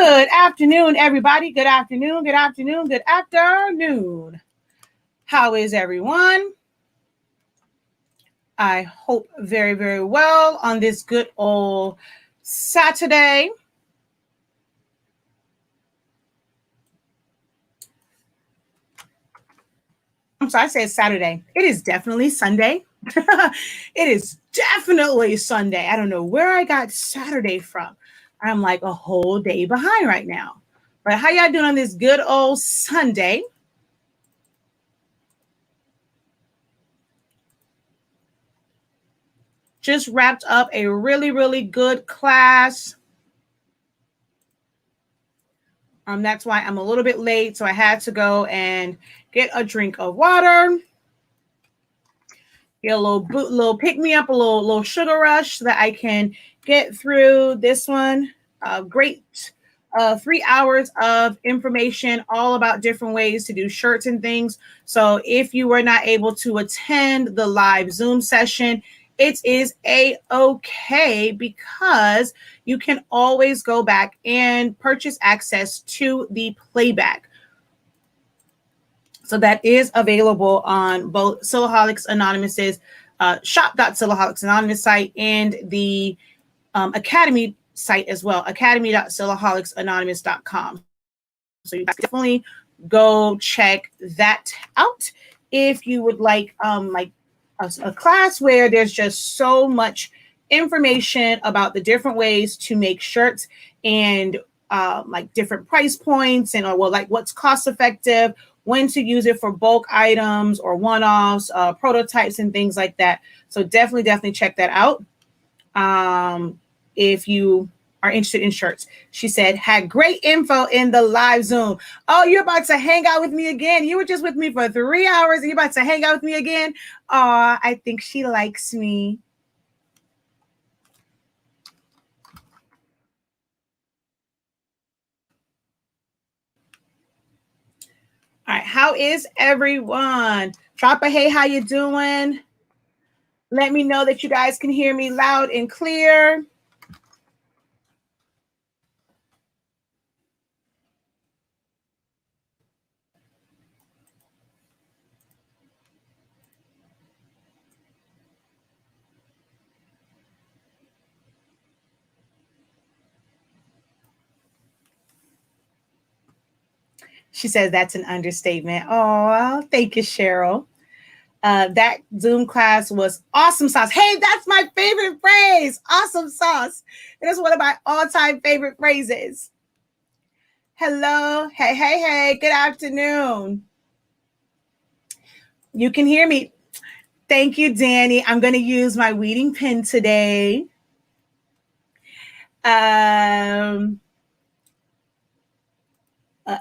Good afternoon, everybody. Good afternoon, good afternoon, good afternoon. How is everyone? I hope very, very well on this good old Saturday. I'm sorry, I said Saturday. It is definitely Sunday. It is definitely Sunday. I don't know where I got Saturday from. I'm like a whole day behind right now. But how y'all doing on this good old Sunday? Just wrapped up a really, really good class. That's why I'm a little bit late. So I had to go and get a drink of water. Get a little pick me up, a little sugar rush so that I can get through this one. Great 3 hours of information all about different ways to do shirts and things. So if you were not able to attend the live Zoom session, it is a-okay because you can always go back and purchase access to the playback. So that is available on both Silaholics Anonymous's shop.silaholics Anonymous site and the Academy site as well, academy.silaholics.anonymous.com. So you definitely go check that out if you would like a class where there's just so much information about the different ways to make shirts and like different price points and like what's cost effective, when to use it for bulk items or one-offs, prototypes and things like that. So definitely check that out. If you are interested in shirts. She said, had great info in the live Zoom. Oh, you're about to hang out with me again. You were just with me for 3 hours and you're about to hang out with me again. I think she likes me. All right, how is everyone? Drop a hey, how you doing? Let me know that you guys can hear me loud and clear. She says that's an understatement. Oh, thank you, Cheryl. That Zoom class was awesome sauce. Hey, that's my favorite phrase. Awesome sauce. It is one of my all-time favorite phrases. Hello. Hey. Good afternoon. You can hear me. Thank you, Danny. I'm going to use my weeding pen today.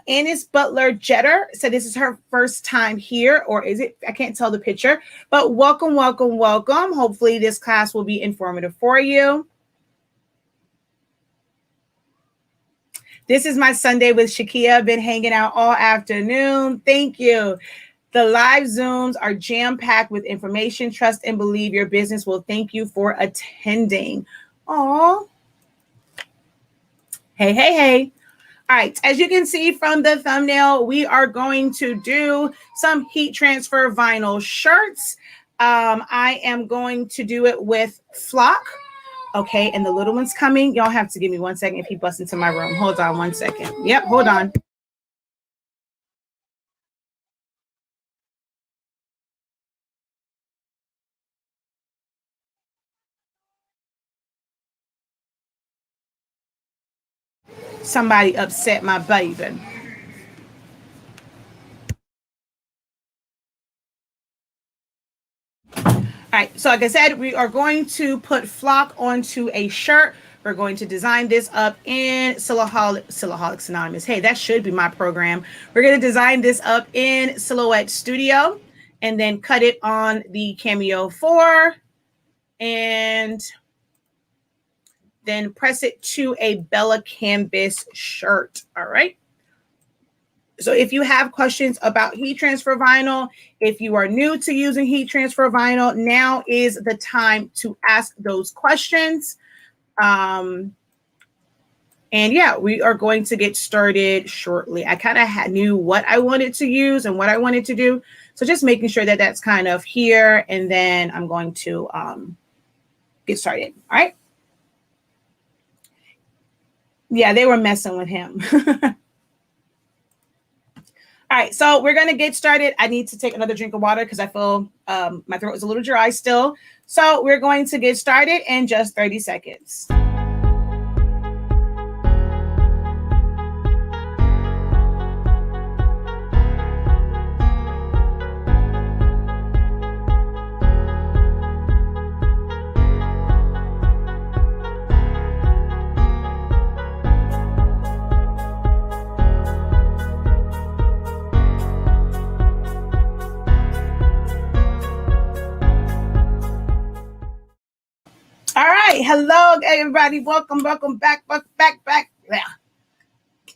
Annis Butler Jetter said this is her first time here, or is it? I can't tell the picture, but welcome. Hopefully this class will be informative for you. This is my Sunday with Shakia. Been hanging out all afternoon. Thank you. The live Zooms are jam-packed with information. Trust and believe your business will thank you for attending. Aw. Hey. All right, as you can see from the thumbnail, we are going to do some heat transfer vinyl shirts. I am going to do it with flock. Okay, and the little one's coming. Y'all have to give me 1 second if he busts into my room. Hold on 1 second. Yep, hold on. Somebody upset my baby. All right, so like I said, we are going to put flock onto a shirt. We're going to design this up in Silaholics Anonymous. Hey, that should be my program. We're going to design this up in Silhouette Studio and then cut it on the Cameo 4 and then press it to a Bella Canvas shirt. All right. So if you have questions about heat transfer vinyl, if you are new to using heat transfer vinyl, now is the time to ask those questions. And And yeah, we are going to get started shortly. I kind of knew what I wanted to use and what I wanted to do. So just making sure that that's kind of here. And then I'm going to get started. All right. Yeah, they were messing with him. All right, so we're going to get started. I need to take another drink of water because I feel my throat is a little dry still. So we're going to get started in just 30 seconds. All right. Hello, everybody. Welcome back. Yeah.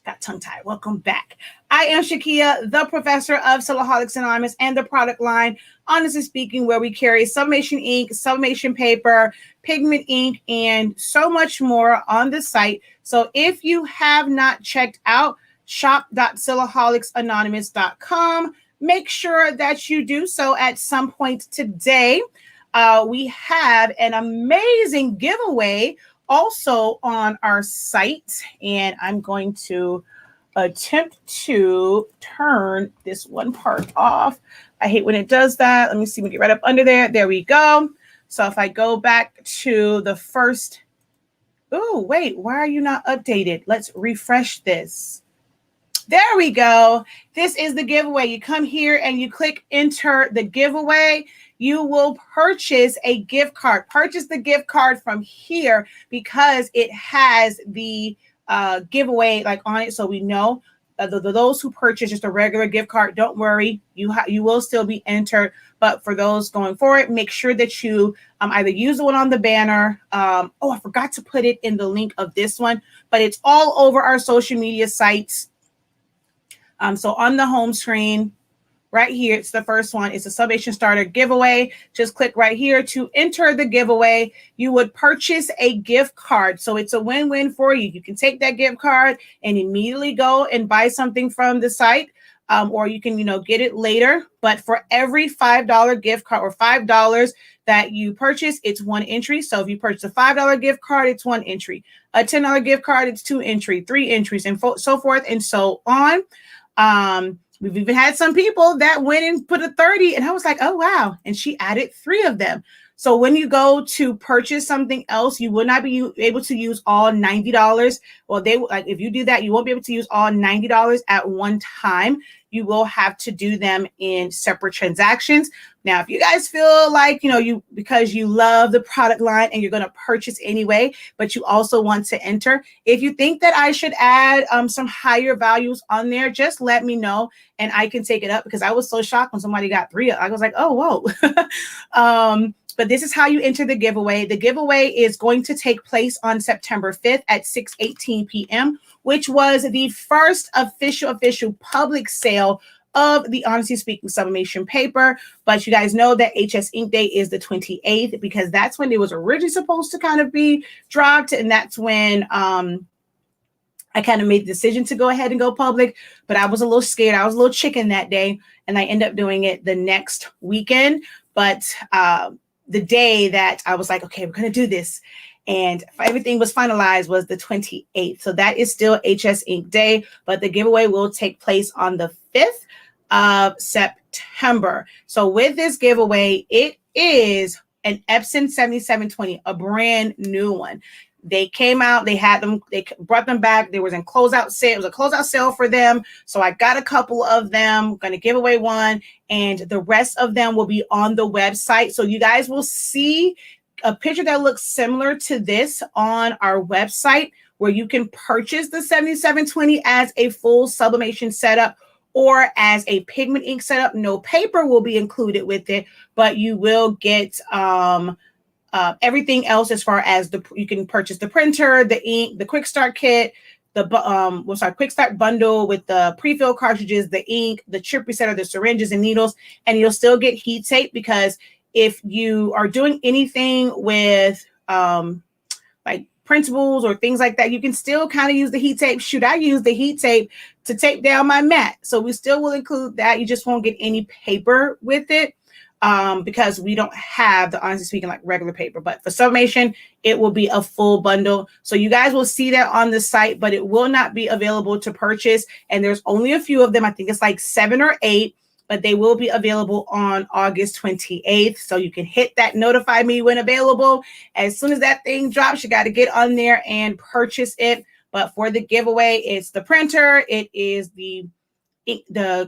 Got tongue tied. Welcome back. I am Shakia, the professor of Silaholics Anonymous and the product line, Honestly Speaking, where we carry sublimation ink, sublimation paper, pigment ink, and so much more on the site. So if you have not checked out shop.silaholics.anonymous.com, make sure that you do so at some point today. We have an amazing giveaway also on our site, and I'm going to attempt to turn this one part off. I hate when it does that. Let me see. We get right up under there. There we go. So if I go back to the first, oh, wait, why are you not updated? Let's refresh this. There we go. This is the giveaway. You come here and you click enter the giveaway. You will purchase a gift card. Purchase the gift card from here because it has the giveaway like on it, so we know those who purchase just a regular gift card. Don't worry, you will still be entered. But for those going forward, make sure that you either use the one on the banner. Oh, I forgot to put it in the link of this one, but it's all over our social media sites. So on the home screen, right here, it's the first one. It's a Sublimation Starter giveaway. Just click right here to enter the giveaway. You would purchase a gift card. So it's a win-win for you. You can take that gift card and immediately go and buy something from the site, or you can, get it later. But for every $5 gift card or $5 that you purchase, it's one entry. So if you purchase a $5 gift card, it's one entry. A $10 gift card, it's 2 entries, 3 entries, and so forth and so on. We've even had some people that went and put a 30, and I was like, oh, wow. And she added 3 of them. So when you go to purchase something else, you will not be able to use all $90. Well, if you do that, you won't be able to use all $90 at one time. You will have to do them in separate transactions. Now, if you guys feel like, because you love the product line and you're going to purchase anyway, but you also want to enter, if you think that I should add some higher values on there, just let me know and I can take it up, because I was so shocked when somebody got 3. I was like, oh, whoa. But this is how you enter the giveaway. The giveaway is going to take place on September 5th at 6:18 p.m., which was the first official public sale of the Honestly Speaking sublimation paper. But you guys know that HS Ink Day is the 28th, because that's when it was originally supposed to kind of be dropped. And that's when I kind of made the decision to go ahead and go public. But I was a little scared. I was a little chicken that day, and I ended up doing it the next weekend. But the day that I was like, okay, we're going to do this, and everything was finalized, was the 28th. So that is still HS Ink Day, but the giveaway will take place on the 5th of September. So with this giveaway, it is an Epson 7720, a brand new one. They came out, they had them, they brought them back. There was a closeout sale. It was a closeout sale for them. So I got a couple of them, going to give away one, and the rest of them will be on the website. So you guys will see a picture that looks similar to this on our website, where you can purchase the 7720 as a full sublimation setup or as a pigment ink setup. No paper will be included with it, but you will get everything else as far as you can purchase the printer, the ink, the quick start kit, the quick start bundle with the pre-fill cartridges, the ink, the chip resetter, the syringes and needles, and you'll still get heat tape, because if you are doing anything with like printables or things like that, you can still kind of use the heat tape. Shoot, I use the heat tape to tape down my mat. So we still will include that. You just won't get any paper with it because we don't have the honestly speaking like regular paper. But for Sublimation, it will be a full bundle. So you guys will see that on the site, but it will not be available to purchase. And there's only a few of them. I think it's like 7 or 8. But they will be available on August 28th. So you can hit that notify me when available. As soon as that thing drops, you got to get on there and purchase it. But for the giveaway, it's the printer. It is the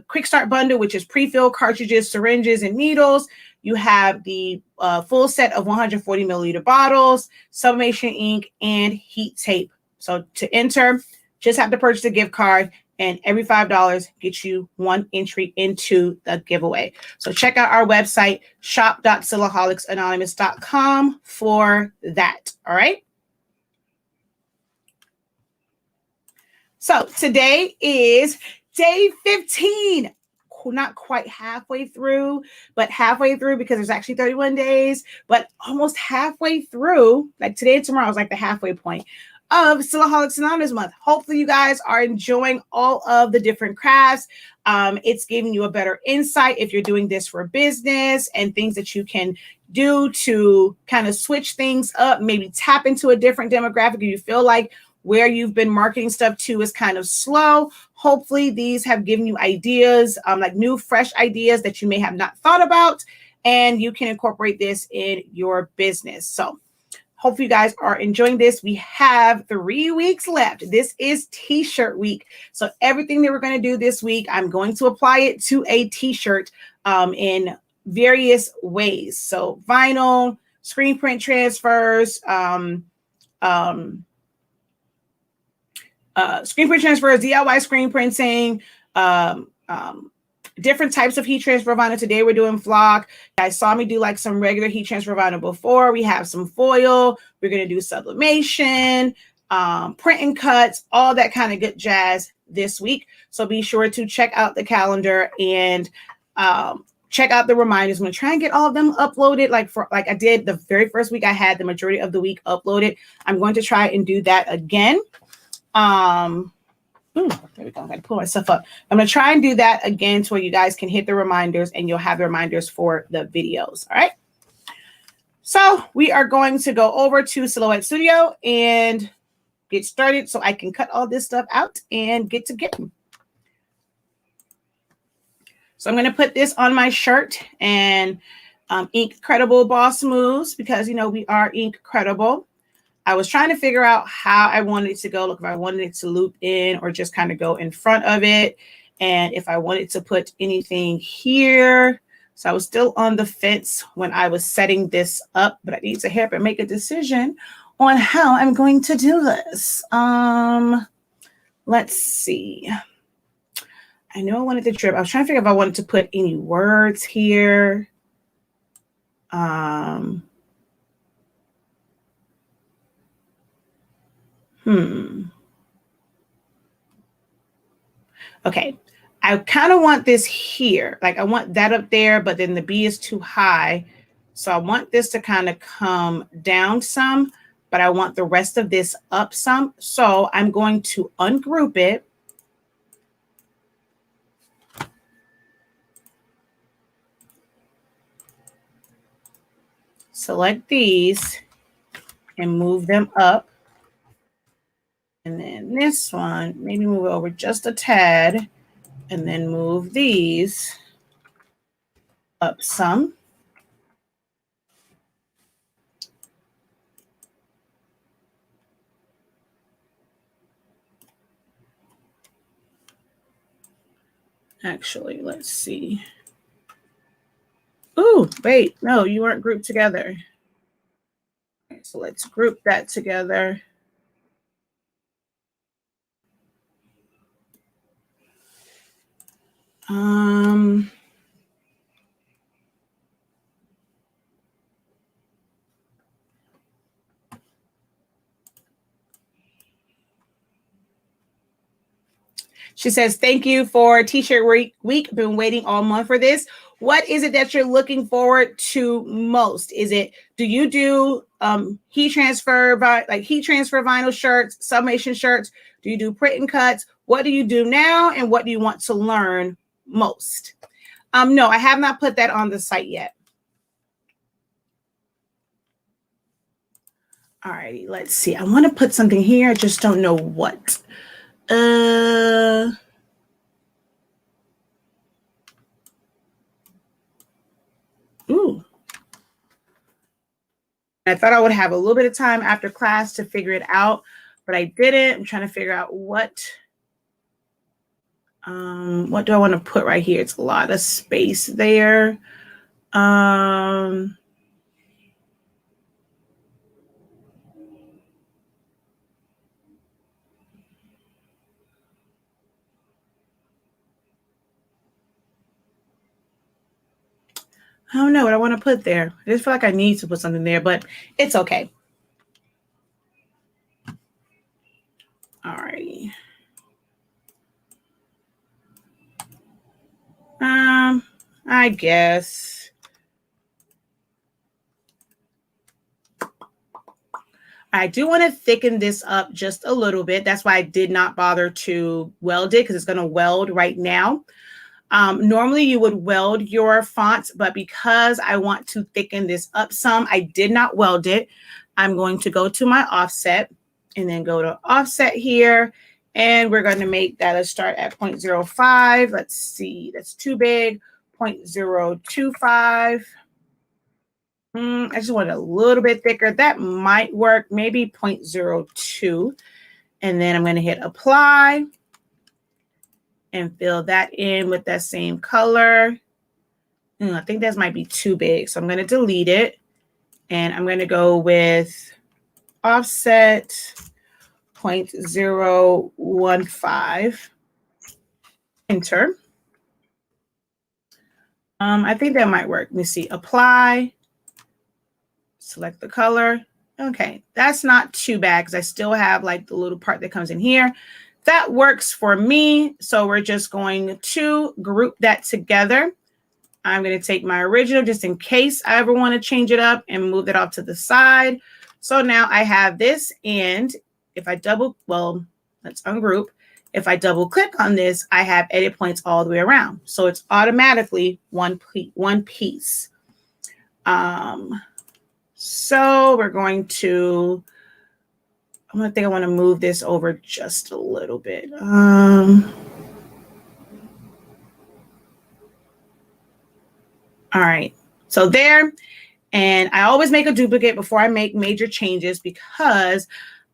Quick Start Bundle, which is pre-filled cartridges, syringes, and needles. You have the full set of 140 milliliter bottles, Sublimation ink, and heat tape. So to enter, just have to purchase a gift card. And every $5 gets you 1 entry into the giveaway. So check out our website, shop.silaholics.com for that. All right. So today is day 15. Not quite halfway through, but halfway through because there's actually 31 days, but almost halfway through. Like today and tomorrow is like the halfway point of Silaholics Anonymous month. Hopefully you guys are enjoying all of the different crafts. It's giving you a better insight if you're doing this for business and things that you can do to kind of switch things up, maybe tap into a different demographic if you feel like where you've been marketing stuff to is kind of slow. Hopefully these have given you ideas, like new, fresh ideas that you may have not thought about, and you can incorporate this in your business. So hopefully you guys are enjoying this. We have 3 weeks left. This is t-shirt week. So everything that we're going to do this week, I'm going to apply it to a t-shirt in various ways. So vinyl, screen print transfers, screen print transfers, DIY screen printing, different types of heat transfer vinyl. Today we're doing flock. You guys saw me do like some regular heat transfer vinyl before. We have some foil. We're going to do sublimation, print and cuts, all that kind of good jazz this week. So be sure to check out the calendar and check out the reminders. I'm going to try and get all of them uploaded like I did the very first week. I had the majority of the week uploaded. I'm going to try and do that again. There we go. I got to pull myself up. I'm going to try and do that again to where you guys can hit the reminders and you'll have the reminders for the videos. All right. So we are going to go over to Silhouette Studio and get started so I can cut all this stuff out and get to getting. So I'm going to put this on my shirt and ink Credible Boss Moves because, you know, we are ink credible. I was trying to figure out how I wanted it to go. Look, if I wanted it to loop in or just kind of go in front of it. And if I wanted to put anything here. So I was still on the fence when I was setting this up, but I need to help and make a decision on how I'm going to do this. Let's see. I know I wanted to drip. I was trying to figure if I wanted to put any words here. Okay, I kind of want this here. Like I want that up there, but then the B is too high. So I want this to kind of come down some, but I want the rest of this up some. So I'm going to ungroup it. Select these and move them up. And then this one, maybe move it over just a tad and then move these up some. Actually, let's see. Oh, wait, no, you weren't grouped together. Okay, so let's group that together. She says, thank you for T-shirt week. Been waiting all month for this. What is it that you're looking forward to most? Is it, do you do heat transfer vinyl shirts, sublimation shirts? Do you do print and cuts? What do you do now, and what do you want to learn most? No, I have not put that on the site yet. All righty, let's see. I want to put something here. I just don't know what. Ooh. I thought I would have a little bit of time after class to figure it out, but I didn't. I'm trying to figure out what do I want to put right here? It's a lot of space there. I don't know what I want to put there. I just feel like I need to put something there, but it's okay. All righty. I guess. I do want to thicken this up just a little bit. That's why I did not bother to weld it, because it's going to weld right now. Normally you would weld your fonts, but because I want to thicken this up some, I did not weld it. I'm going to go to my offset and then go to offset here. And we're going to make that a start at 0.05. Let's see, that's too big. 0.025. I just want it a little bit thicker. That might work, maybe 0.02. And then I'm going to hit apply and fill that in with that same color. I think that might be too big, so I'm going to delete it. And I'm going to go with offset 0.015. Enter. I think that might work. Let me see. Apply. Select the color. Okay, that's not too bad because I still have like the little part that comes in here. That works for me. So we're just going to group that together. I'm going to take my original just in case I ever want to change it up and move it off to the side. So now I have this, and if I let's ungroup. If I double click on this, I have edit points all the way around. So it's automatically one piece. So we're going to, I want to move this over just a little bit. All right, so there. And I always make a duplicate before I make major changes, because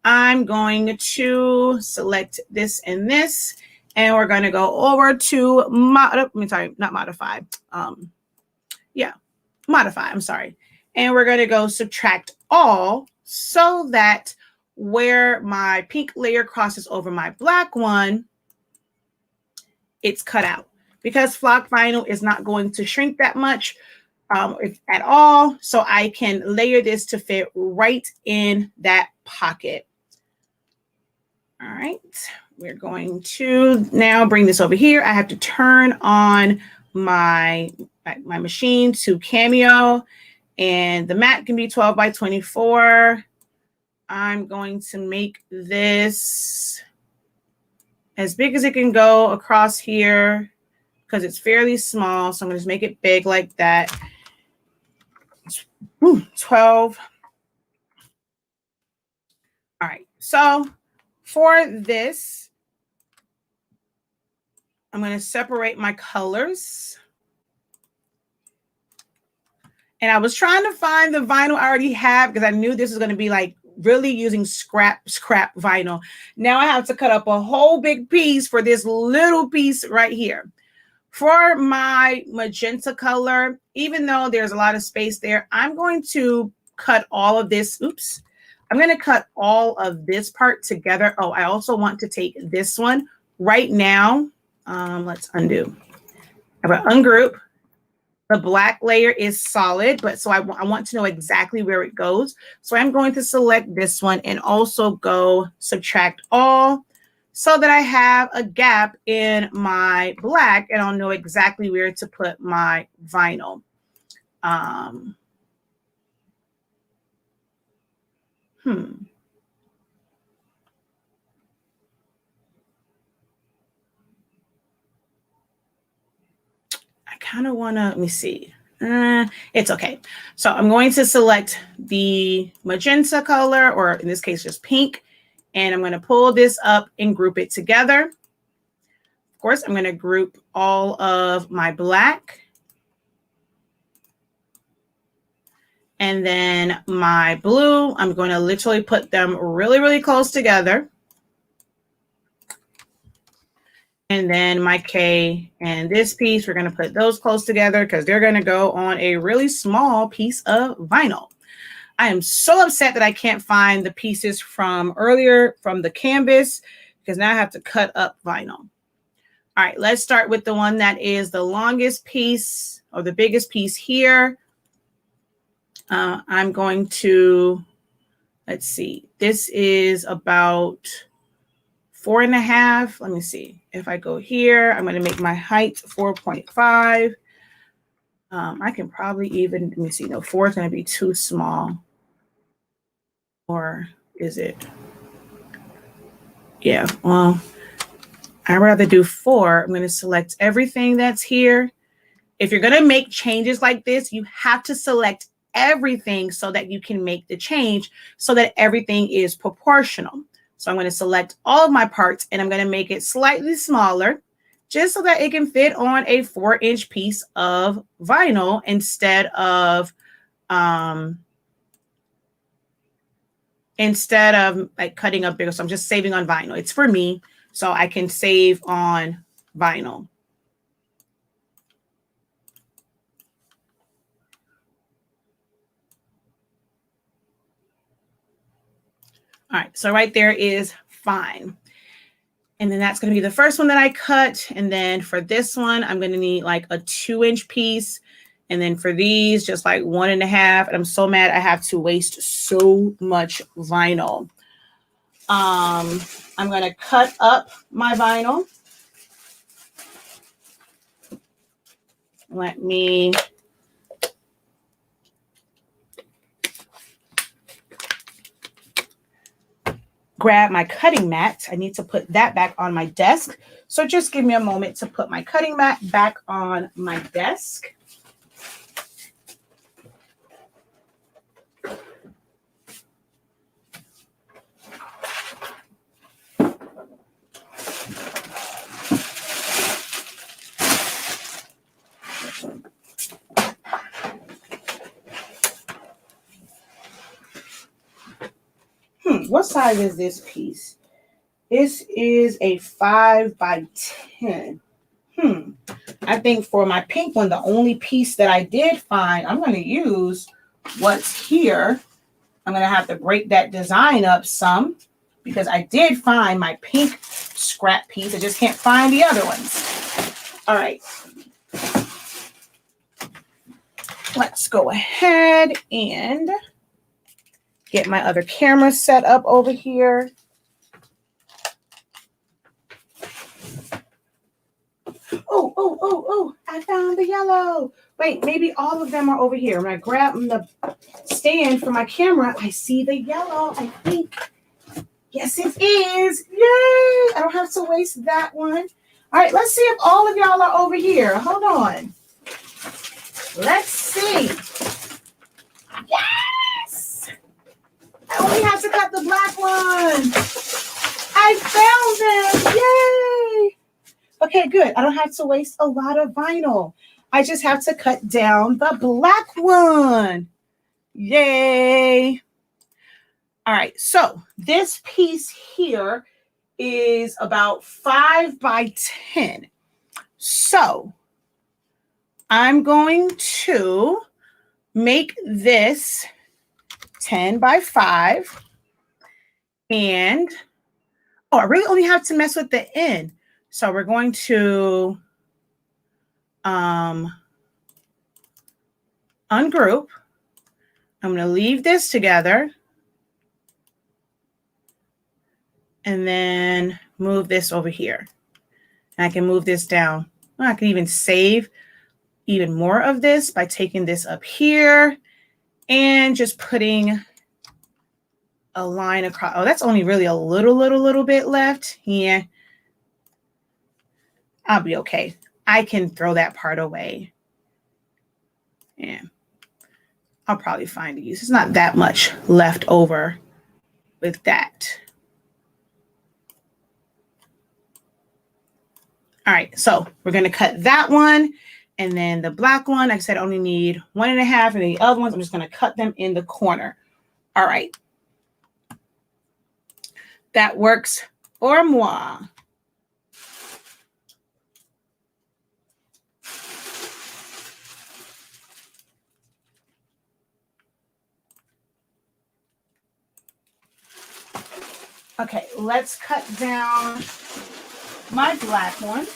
I'm going to select this and this, and we're going to go over to modify, I'm sorry. And we're going to go subtract all, so that where my pink layer crosses over my black one, it's cut out, because flock vinyl is not going to shrink that much if at all. So I can layer this to fit right in that pocket. All right, we're going to now bring this over here. I have to turn on my machine to Cameo, and the mat can be 12 by 24. I'm going to make this as big as it can go across here because it's fairly small. So I'm going to just make it big like that. 12. All right. So for this, I'm going to separate my colors. And I was trying to find the vinyl I already have because I knew this was going to be like really using scrap vinyl. Now I have to cut up a whole big piece for this little piece right here. For my magenta color, even though there's a lot of space there, I'm going to cut all of this. Oops. I'm going to cut all of this part together. Oh, I also want to take this one right now. Let's undo. I'm going to ungroup. The black layer is solid, but so I want to know exactly where it goes. So I'm going to select this one and also go subtract all so that I have a gap in my black and I'll know exactly where to put my vinyl. I kind of want to, let me see. It's okay. So I'm going to select the magenta color, or in this case, just pink. And I'm going to pull this up and group it together. Of course, I'm going to group all of my black. And then my blue, I'm going to literally put them really, really close together. And then my K and this piece, we're going to put those close together because they're going to go on a really small piece of vinyl. I am so upset that I can't find the pieces from earlier from the canvas because now I have to cut up vinyl. All right, let's start with the one that is the longest piece or the biggest piece here. I'm going to, let's see, this is about 4.5. Let me see. If I go here, I'm going to make my height 4.5. I can probably even, let me see, no, 4 is going to be too small. Or is it? Yeah, well, I'd rather do 4. I'm going to select everything that's here. If you're going to make changes like this, you have to select everything so that you can make the change so that everything is proportional. So I'm going to select all of my parts and I'm going to make it slightly smaller just so that it can fit on a 4-inch piece of vinyl instead of like cutting up bigger. So I'm just saving on vinyl. It's for me, so I can save on vinyl. All right, so right there is fine. And then that's going to be the first one that I cut. And then for this one, I'm going to need like a 2-inch piece. And then for these, just like 1.5. And I'm so mad I have to waste so much vinyl. I'm going to cut up my vinyl. Let me grab my cutting mat. I need to put that back on my desk. So just give me a moment to put my cutting mat back on my desk. What size is this piece? This is a 5 by 10. I think for my pink one, the only piece that I did find, I'm going to use what's here. I'm going to have to break that design up some because I did find my pink scrap piece. I just can't find the other ones. All right. Let's go ahead and get my other camera set up over here. Oh, I found the yellow. Wait, maybe all of them are over here. When I grab the stand for my camera, I see the yellow, I think. Yes, it is. Yay! I don't have to waste that one. All right, let's see if all of y'all are over here. Hold on. Let's see. Yes! I only have to cut the black one. I found them. Yay! Okay, good. I don't have to waste a lot of vinyl. I just have to cut down the black one. Yay. All right, so this piece here is about 5 by 10. So I'm going to make this 10 by 5. And, I really only have to mess with the end. So we're going to ungroup. I'm going to leave this together and then move this over here. And I can move this down. I can even save even more of this by taking this up here and just putting a line across. Oh, that's only really a little bit left. Yeah. I'll be okay. I can throw that part away. Yeah. I'll probably find a use. It's not that much left over with that. All right, so we're going to cut that one. And then the black one, like I said, I only need 1.5. And the other ones, I'm just going to cut them in the corner. All right. That works for moi. Okay, let's cut down my black one.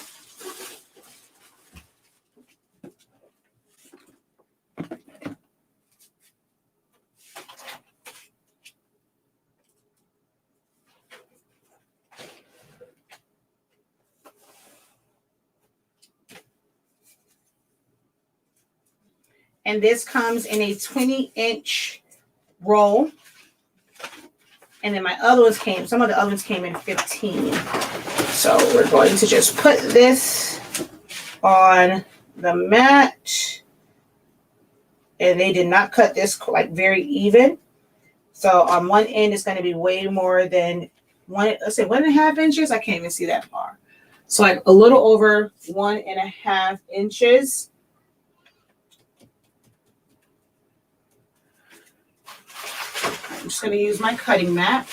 And this comes in a 20-inch roll. And then my other ones came, some of the other ones came in 15. So we're going to just put this on the mat. And they did not cut this like very even. So on one end, it's going to be way more than let's say 1.5 inches. I can't even see that far. So like a little over 1.5 inches. I'm just going to use my cutting mat.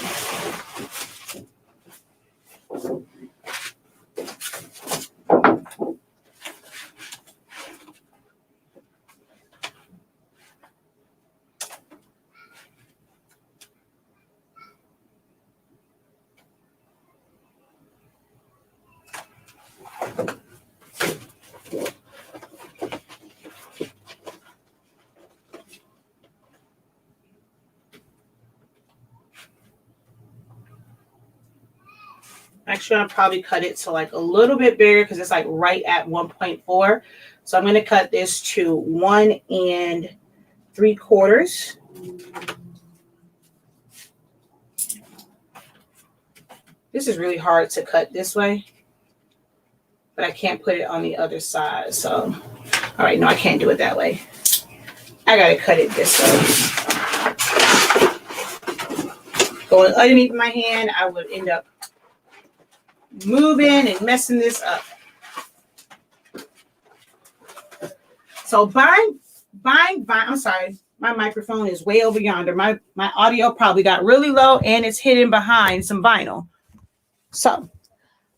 Actually, I'll probably cut it to like a little bit bigger because it's like right at 1.4. So I'm going to cut this to 1 3/4. This is really hard to cut this way, but I can't put it on the other side. So, all right, no, I can't do it that way. I got to cut it this way. Going underneath my hand, I would end up moving and messing this up. So I'm sorry, my microphone is way over yonder. My audio probably got really low and it's hidden behind some vinyl. So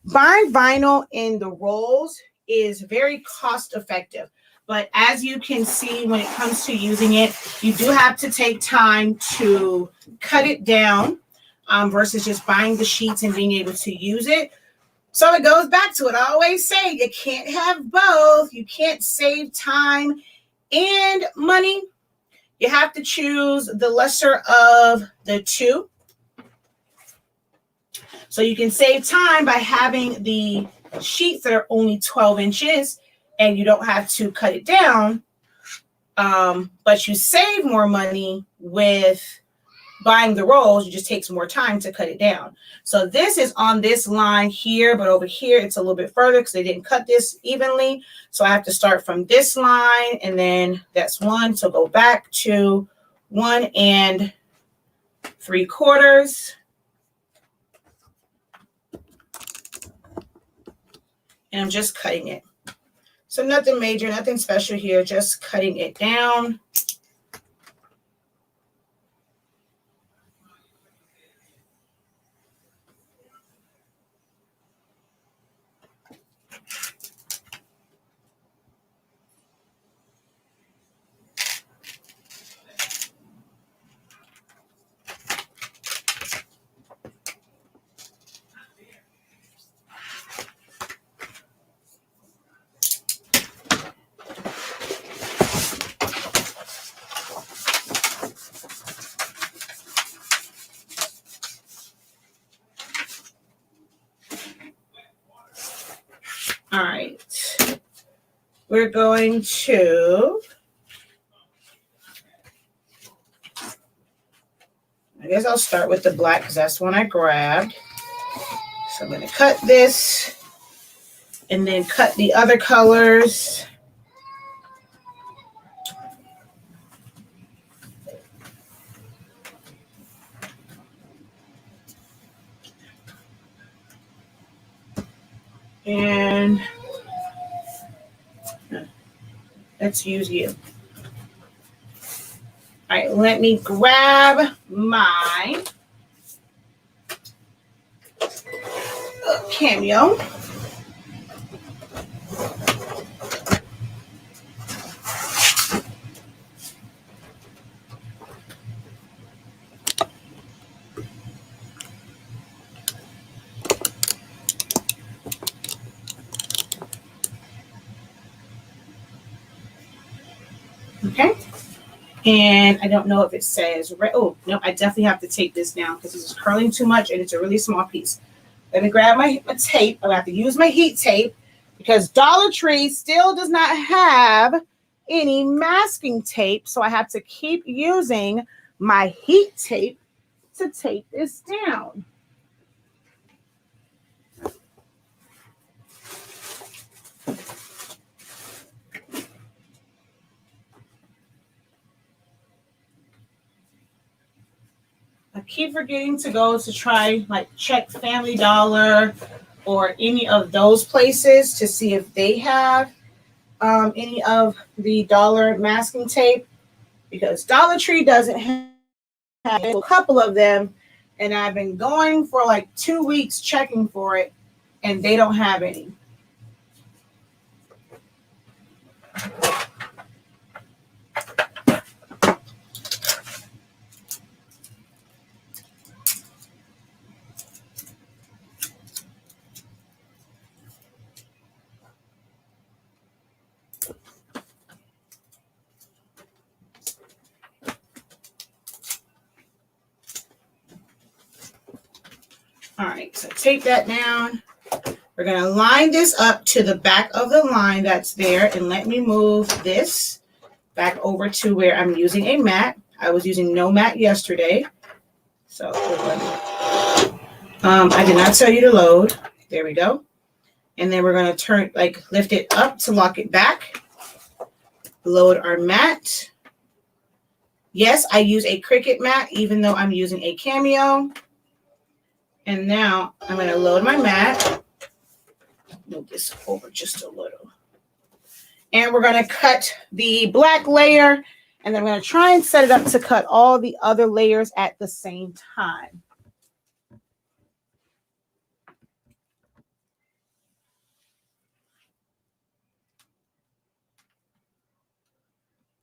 buying vinyl in the rolls is very cost effective. But as you can see, when it comes to using it, you do have to take time to cut it down versus just buying the sheets and being able to use it. So it goes back to what I always say, you can't have both. You can't save time and money. You have to choose the lesser of the two. So you can save time by having the sheets that are only 12 inches and you don't have to cut it down. But you save more money with buying the rolls. It just takes more time to cut it down. So this is on this line here, but over here it's a little bit further because they didn't cut this evenly. So I have to start from this line and then that's 1. So go back to 1 3/4. And I'm just cutting it. So nothing major, nothing special here, just cutting it down. All right, we're going to, guess I'll start with the black because that's the one I grabbed. So I'm going to cut this and then cut the other colors. And let's use you. All right, let me grab my cameo. Okay. And I don't know if it says red. Oh, no, I definitely have to tape this down because this is curling too much and it's a really small piece. Let me grab my tape. I have to use my heat tape because Dollar Tree still does not have any masking tape. So I have to keep using my heat tape to tape this down. I keep forgetting to go to try like check Family Dollar or any of those places to see if they have any of the dollar masking tape, because Dollar Tree doesn't have a couple of them, and I've been going for like 2 weeks checking for it, and they don't have any. All right, so tape that down. We're going to line this up to the back of the line that's there, and let me move this back over to where I'm using a mat. I was using no mat yesterday. So I did not tell you to load. There we go. And then we're going to lift it up to lock it back. Load our mat. Yes, I use a Cricut mat, even though I'm using a Cameo. And now I'm going to load my mat. Move this over just a little. And we're going to cut the black layer. And then I'm going to try and set it up to cut all the other layers at the same time.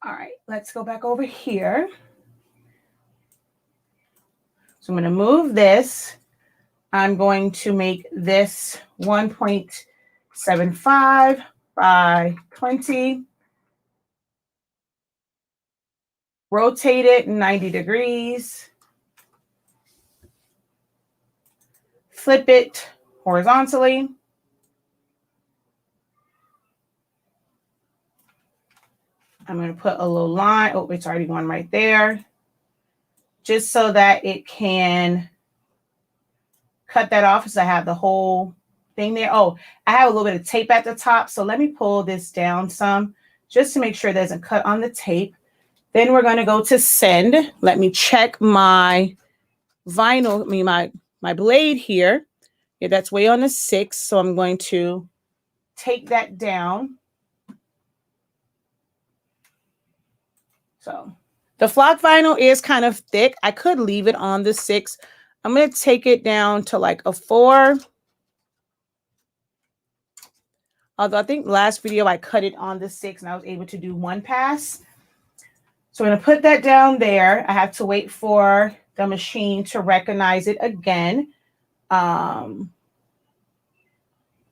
All right, let's go back over here. So I'm going to move this. I'm going to make this 1.75 by 20. Rotate it 90 degrees. Flip it horizontally. I'm going to put a little line. Oh, it's already one right there. Just so that it can cut that off, because I have the whole thing there. Oh, I have a little bit of tape at the top. So let me pull this down some just to make sure it doesn't cut on the tape. Then we're going to go to send. Let me check my vinyl, my blade here. Yeah, that's way on the 6. So I'm going to take that down. So the flock vinyl is kind of thick. I could leave it on the 6. I'm going to take it down to like a 4. Although I think last video I cut it on the 6 and I was able to do one pass. So I'm going to put that down there. I have to wait for the machine to recognize it again. Yeah,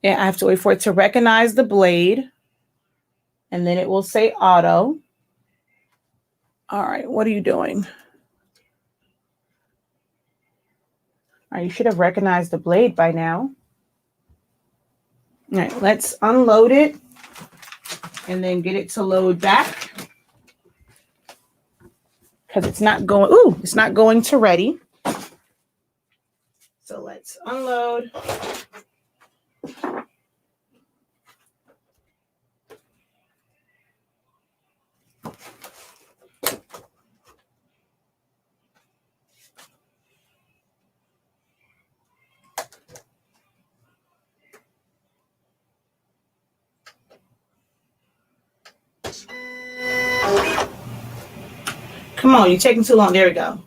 I have to wait for it to recognize the blade. And then it will say auto. All right, what are you doing? All right, you should have recognized the blade by now. All right, let's unload it and then get it to load back, because it's not going, it's not going to ready. So let's unload. Come on, you're taking too long. There we go.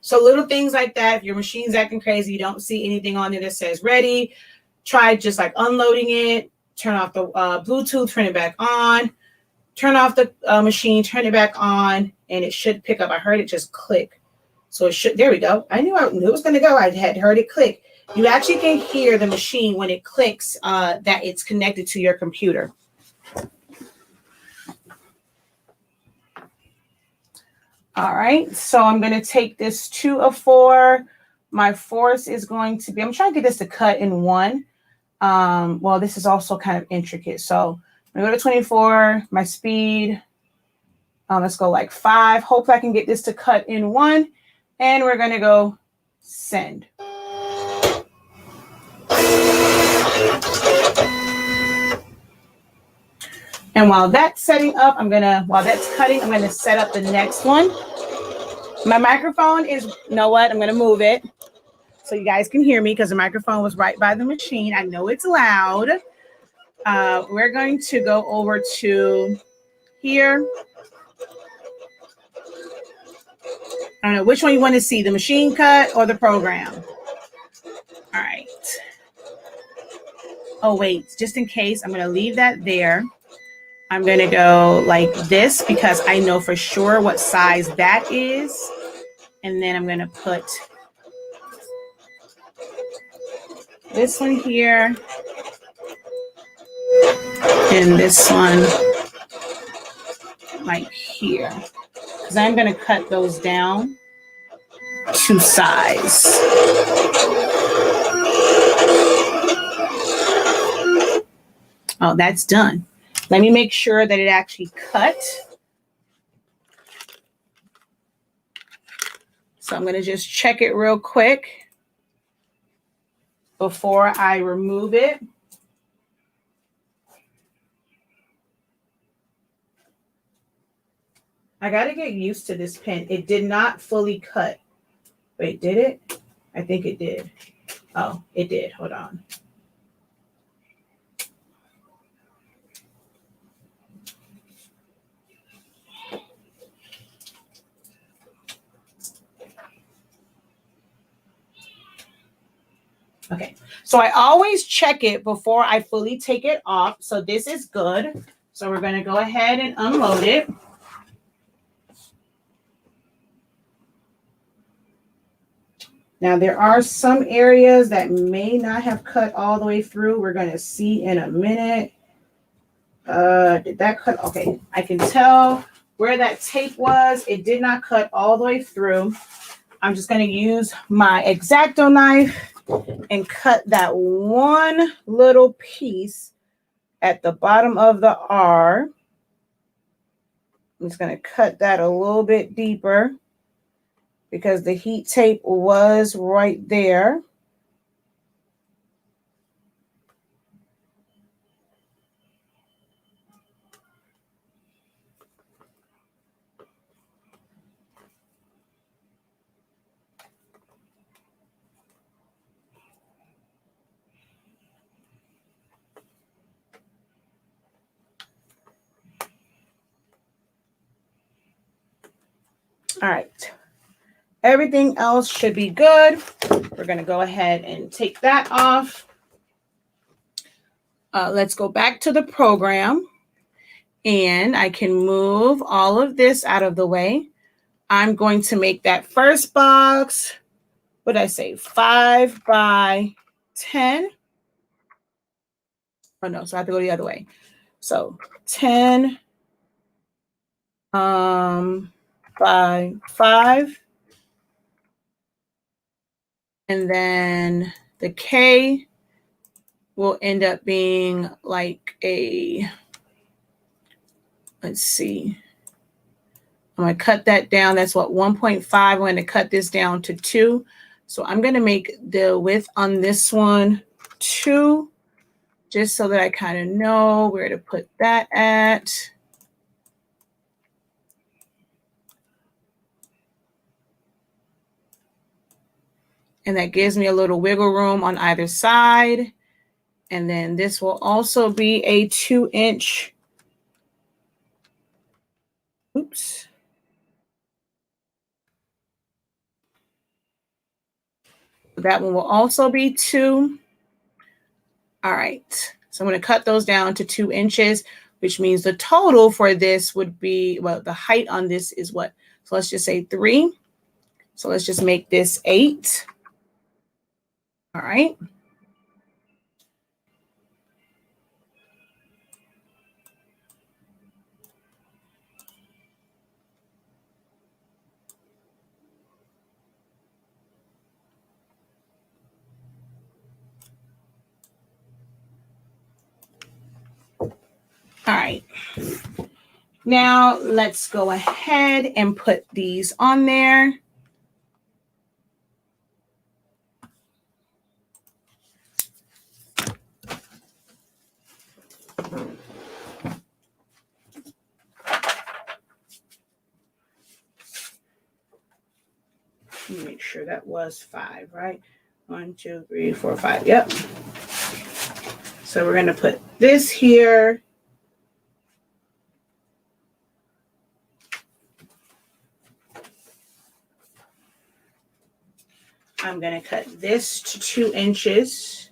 So little things like that. If your machine's acting crazy, you don't see anything on there that says ready, try just like unloading it, turn off the Bluetooth, turn it back on, turn off the machine, turn it back on, and it should pick up. I heard it just click. So it should, there we go. I knew it was going to go. I had heard it click. You actually can hear the machine when it clicks that it's connected to your computer. All right, so I'm going to take this 2 of 4. My force is going to be, I'm trying to get this to cut in 1. Well, this is also kind of intricate. So I'm going to go to 24, my speed. Let's go like 5. Hopefully I can get this to cut in 1. And we're going to go send. And while that's setting up, while that's cutting, I'm going to set up the next one. My microphone is, you know what? I'm going to move it so you guys can hear me because the microphone was right by the machine. I know it's loud. We're going to go over to here. I don't know which one you want to see, the machine cut or the program. All right. Oh, wait, just in case, I'm going to leave that there. I'm going to go like this because I know for sure what size that is. And then I'm going to put this one here and this one like here. Because I'm going to cut those down to size. Oh, that's done. Let me make sure that it actually cut. So I'm going to just check it real quick before I remove it. I got to get used to this pen. It did not fully cut. Wait, did it? I think it did. Oh, it did. Hold on. Okay, so I always check it before I fully take it off. So this is good. So we're going to go ahead and unload it. Now there are some areas that may not have cut all the way through. We're going to see in a minute. Did that cut? Okay, I can tell where that tape was. It did not cut all the way through. I'm just going to use my X-Acto knife and cut that one little piece at the bottom of the R. I'm just going to cut that a little bit deeper because the heat tape was right there. All right. Everything else should be good. We're going to go ahead and take that off. Let's go back to the program. And I can move all of this out of the way. I'm going to make that first box, what did I say, 5 by 10. Oh, no, so I have to go the other way. So 10 by 5. And then the K will end up being like a, let's see, I'm going to cut that down. That's what, 1.5. I'm going to cut this down to 2. So I'm going to make the width on this one 2, just so that I kind of know where to put that at. And that gives me a little wiggle room on either side. And then this will also be a 2-inch. Oops. That one will also be 2. All right. So I'm going to cut those down to 2 inches, which means the total for this would be, well, the height on this is what? So let's just say 3. So let's just make this 8. All right. All right. Now let's go ahead and put these on there. Let me make sure that was 5, right? 1, 2, 3, 4, 5. Yep. So we're going to put this here. I'm going to cut this to 2 inches.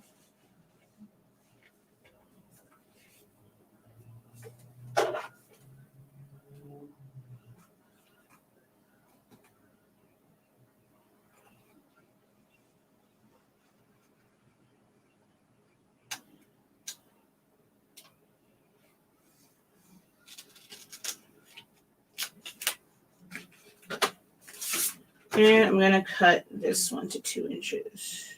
And I'm going to cut this one to 2 inches.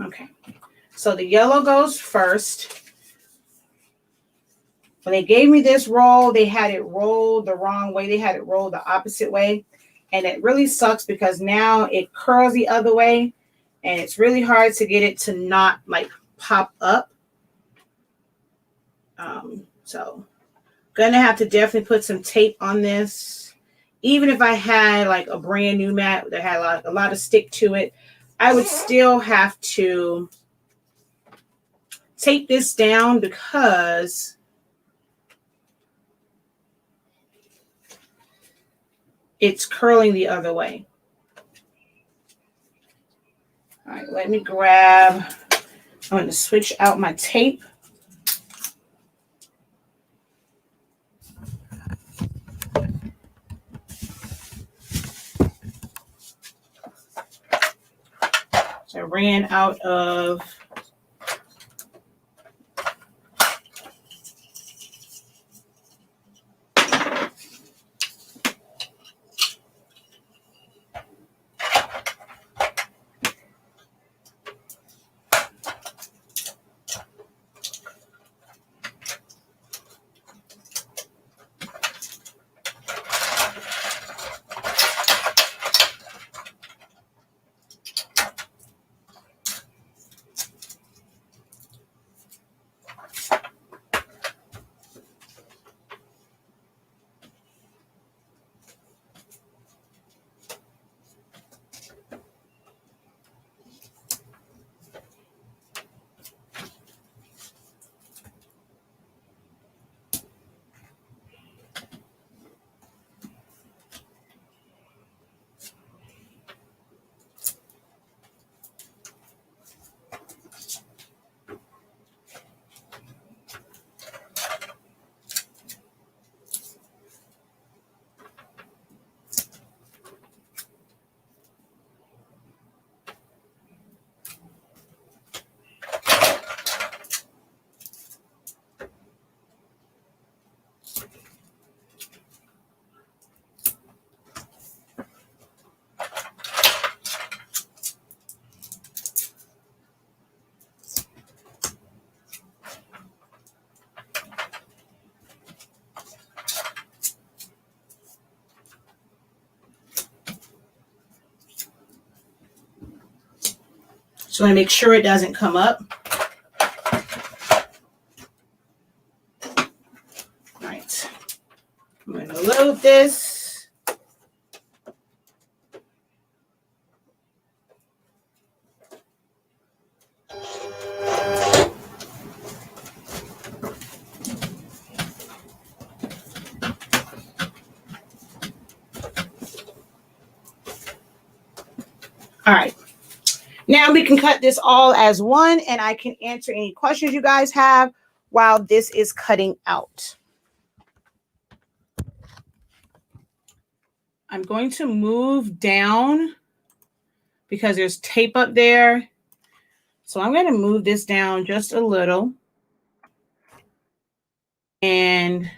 Okay, so the yellow goes first. When they gave me this roll, they had it rolled the wrong way. They had it rolled the opposite way. And it really sucks because now it curls the other way. And it's really hard to get it to not like pop up. So gonna have to definitely put some tape on this. Even if I had like a brand new mat that had a lot of stick to it, I would still have to tape this down because it's curling the other way. All right, let me grab, I'm going to switch out my tape. So I ran out of So I want to make sure it doesn't come up. All right. I'm going to load this. All right. Now we can cut this all as one, and I can answer any questions you guys have while this is cutting out. I'm going to move down because there's tape up there. So I'm going to move this down just a little. And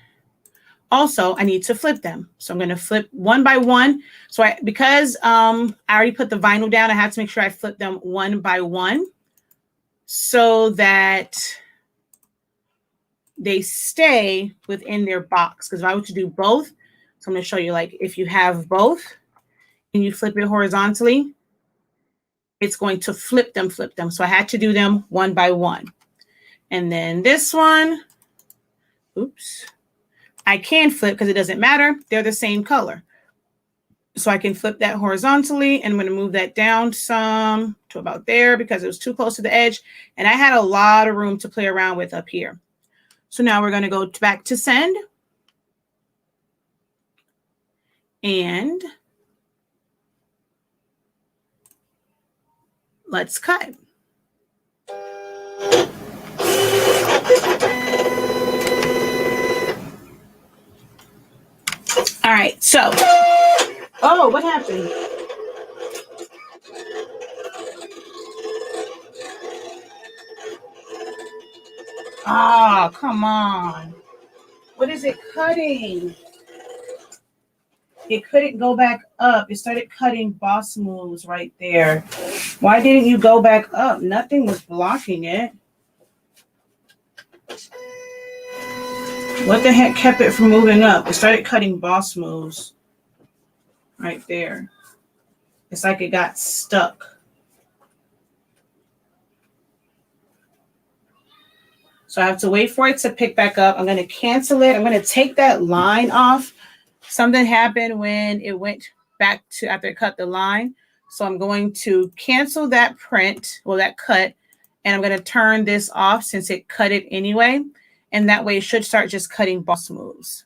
also I need to flip them. So I'm going to flip one by one. So because I already put the vinyl down, I have to make sure I flip them one by one so that they stay within their box. Because if I were to do both, so I'm going to show you, like, if you have both and you flip it horizontally, it's going to flip them. So I had to do them one by one. And then this one, oops, I can flip because it doesn't matter. They're the same color. So I can flip that horizontally, and I'm going to move that down some to about there because it was too close to the edge. And I had a lot of room to play around with up here. So now we're going to go back to send. And let's cut. All right, so, oh, what happened? Oh, come on. What is it cutting? It couldn't go back up. It started cutting boss moves right there. Why didn't you go back up? Nothing was blocking it. What the heck kept it from moving up? It started cutting boss moves right there. It's like it got stuck. So I have to wait for it to pick back up. I'm going to cancel it. I'm going to take that line off. Something happened when it went back to after it cut the line. So I'm going to cancel that print, well, that cut, and I'm going to turn this off since it cut it anyway. And that way it should start just cutting boss moves.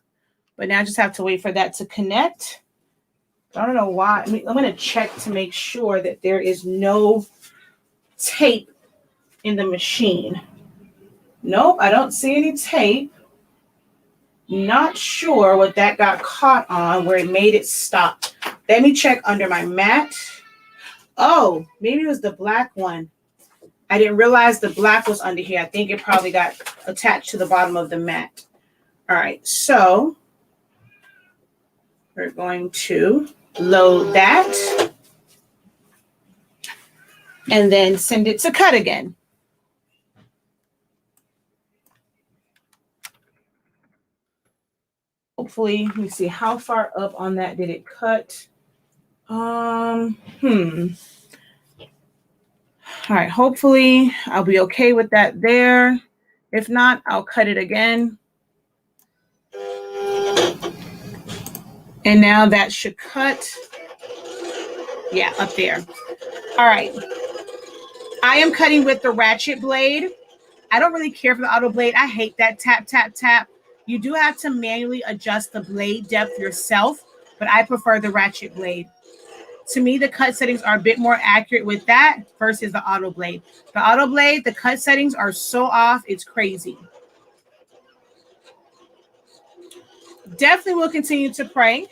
But now I just have to wait for that to connect. I don't know why. I mean, I'm going to check to make sure that there is no tape in the machine. Nope, I don't see any tape. Not sure what that got caught on where it made it stop. Let me check under my mat. Oh, maybe it was the black one. I didn't realize the black was under here. I think it probably got attached to the bottom of the mat. All right, so we're going to load that and then send it to cut again. Hopefully, let me see how far up on that did it cut. All right, hopefully I'll be okay with that there. If not, I'll cut it again. And now that should cut. Yeah, up there. All right. I am cutting with the ratchet blade. I don't really care for the auto blade. I hate that tap, tap, tap. You do have to manually adjust the blade depth yourself, but I prefer the ratchet blade. To me, the cut settings are a bit more accurate with that versus the auto blade. The auto blade, the cut settings are so off, it's crazy. Definitely will continue to pray.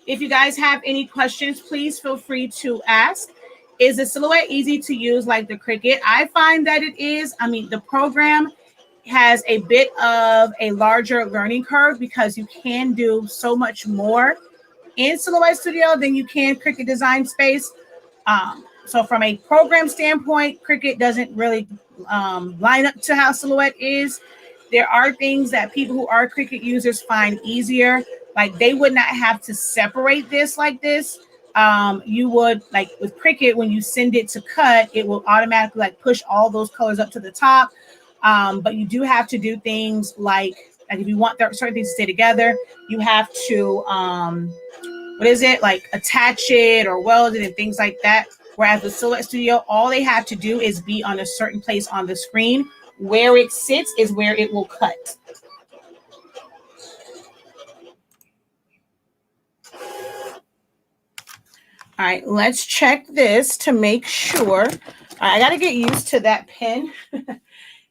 If you guys have any questions, please feel free to ask. Is the Silhouette easy to use like the Cricut? I find that it is. I mean, the program has a bit of a larger learning curve because you can do so much more in Silhouette Studio than you can Cricut Design Space. So from a program standpoint, Cricut doesn't really line up to how Silhouette is. There are things that people who are Cricut users find easier. Like they would not have to separate this like this. you would, like with Cricut, when you send it to cut, it will automatically like push all those colors up to the top. But you do have to do things like if you want certain things to stay together, you have to what is it, like attach it or weld it and things like that. Whereas with Silhouette Studio, all they have to do is be on a certain place on the screen. Where it sits is where it will cut. All right, let's check this to make sure. I got to get used to that pen.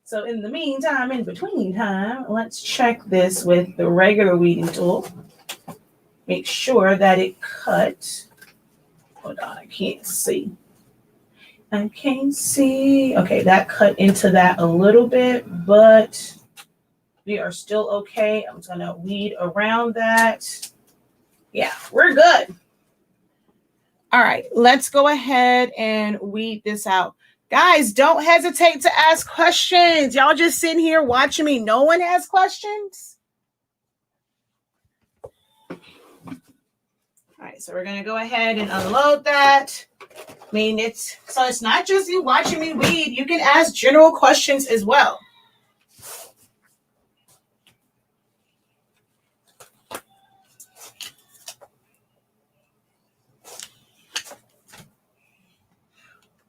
So in the meantime, in between time, let's check this with the regular weeding tool. Make sure that it cut. Hold on, I can't see. I can't see. Okay, that cut into that a little bit, but we are still okay. I'm just gonna weed around that. Yeah, we're good. All right, let's go ahead and weed this out. Guys, don't hesitate to ask questions. Y'all just sitting here watching me. No one has questions? All right, so we're going to go ahead and unload that. I mean, it's not just you watching me weed. You can ask general questions as well.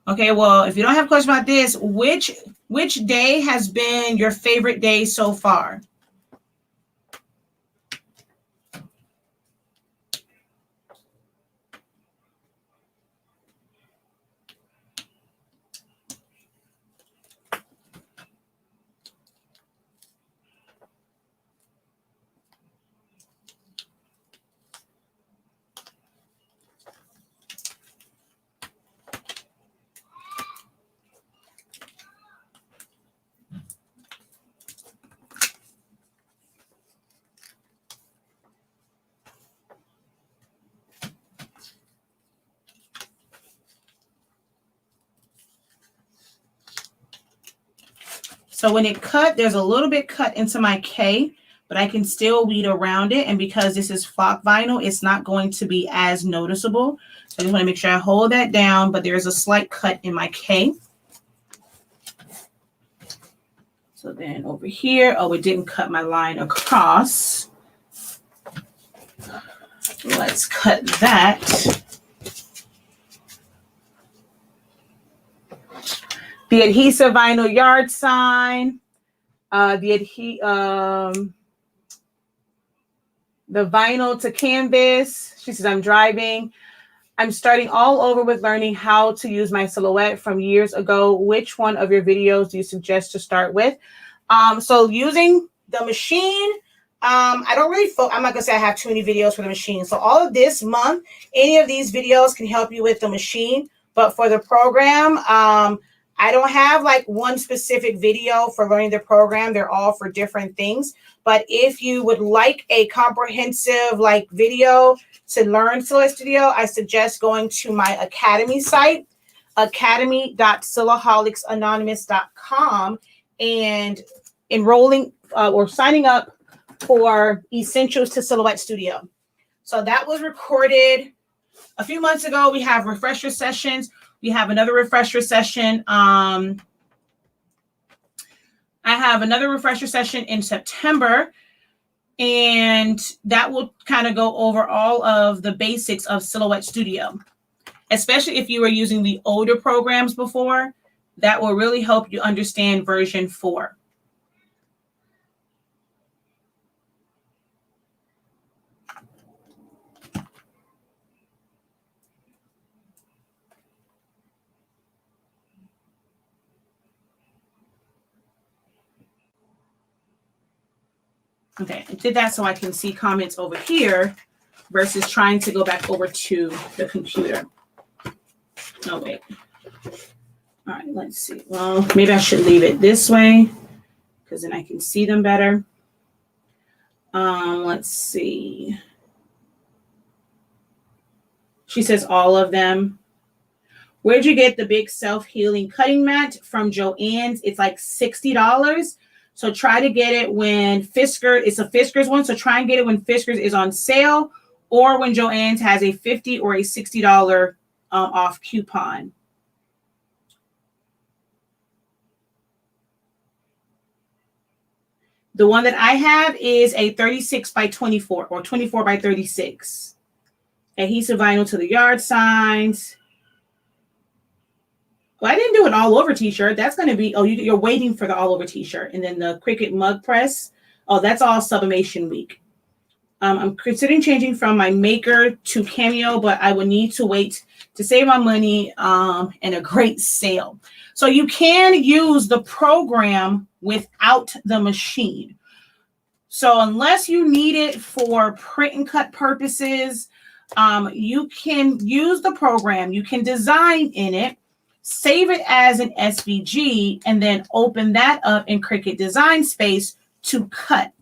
Okay, well, if you don't have a question about this, which day has been your favorite day so far? So when it cut, there's a little bit cut into my K, but I can still weed around it. And because this is flock vinyl, it's not going to be as noticeable. So I just want to make sure I hold that down, but there's a slight cut in my K. So then over here, oh, it didn't cut my line across. Let's cut that. The adhesive vinyl yard sign, the vinyl to canvas. She says, I'm driving. I'm starting all over with learning how to use my silhouette from years ago. Which one of your videos do you suggest to start with? So using the machine, I don't really, I'm not gonna say I have too many videos for the machine. So all of this month, any of these videos can help you with the machine. But for the program, I don't have like one specific video for learning the program. They're all for different things. But if you would like a comprehensive like video to learn Silhouette Studio, I suggest going to my Academy site, academy.silaholics.com, and enrolling or signing up for Essentials to Silhouette Studio. So that was recorded a few months ago. We have refresher sessions. We have another refresher session. I have another refresher session in September, and that will kind of go over all of the basics of Silhouette Studio, especially if you were using the older programs before. That will really help you understand version 4. Okay, I did that so I can see comments over here versus trying to go back over to the computer. Oh, wait. All right, let's see. Well, maybe I should leave it this way because then I can see them better. Let's see. She says all of them. Where'd you get the big self-healing cutting mat? From Joann's. It's like $60. So try to get it when Fiskars, it's a Fiskars one. So try and get it when Fiskars is on sale, or when Joann's has a $50 or a $60 off coupon. The one that I have is a 36 by 24 or 24 by 36. Adhesive vinyl to the yard signs. Well, I didn't do an all over t-shirt. That's going to be, oh, you're waiting for the all over t-shirt. And then the Cricut mug press. Oh, that's all Sublimation week. I'm considering changing from my maker to Cameo, but I would need to wait to save my money and a great sale. So you can use the program without the machine. So unless you need it for print and cut purposes, you can use the program. You can design in it, save it as an SVG, and then open that up in Cricut Design Space to cut.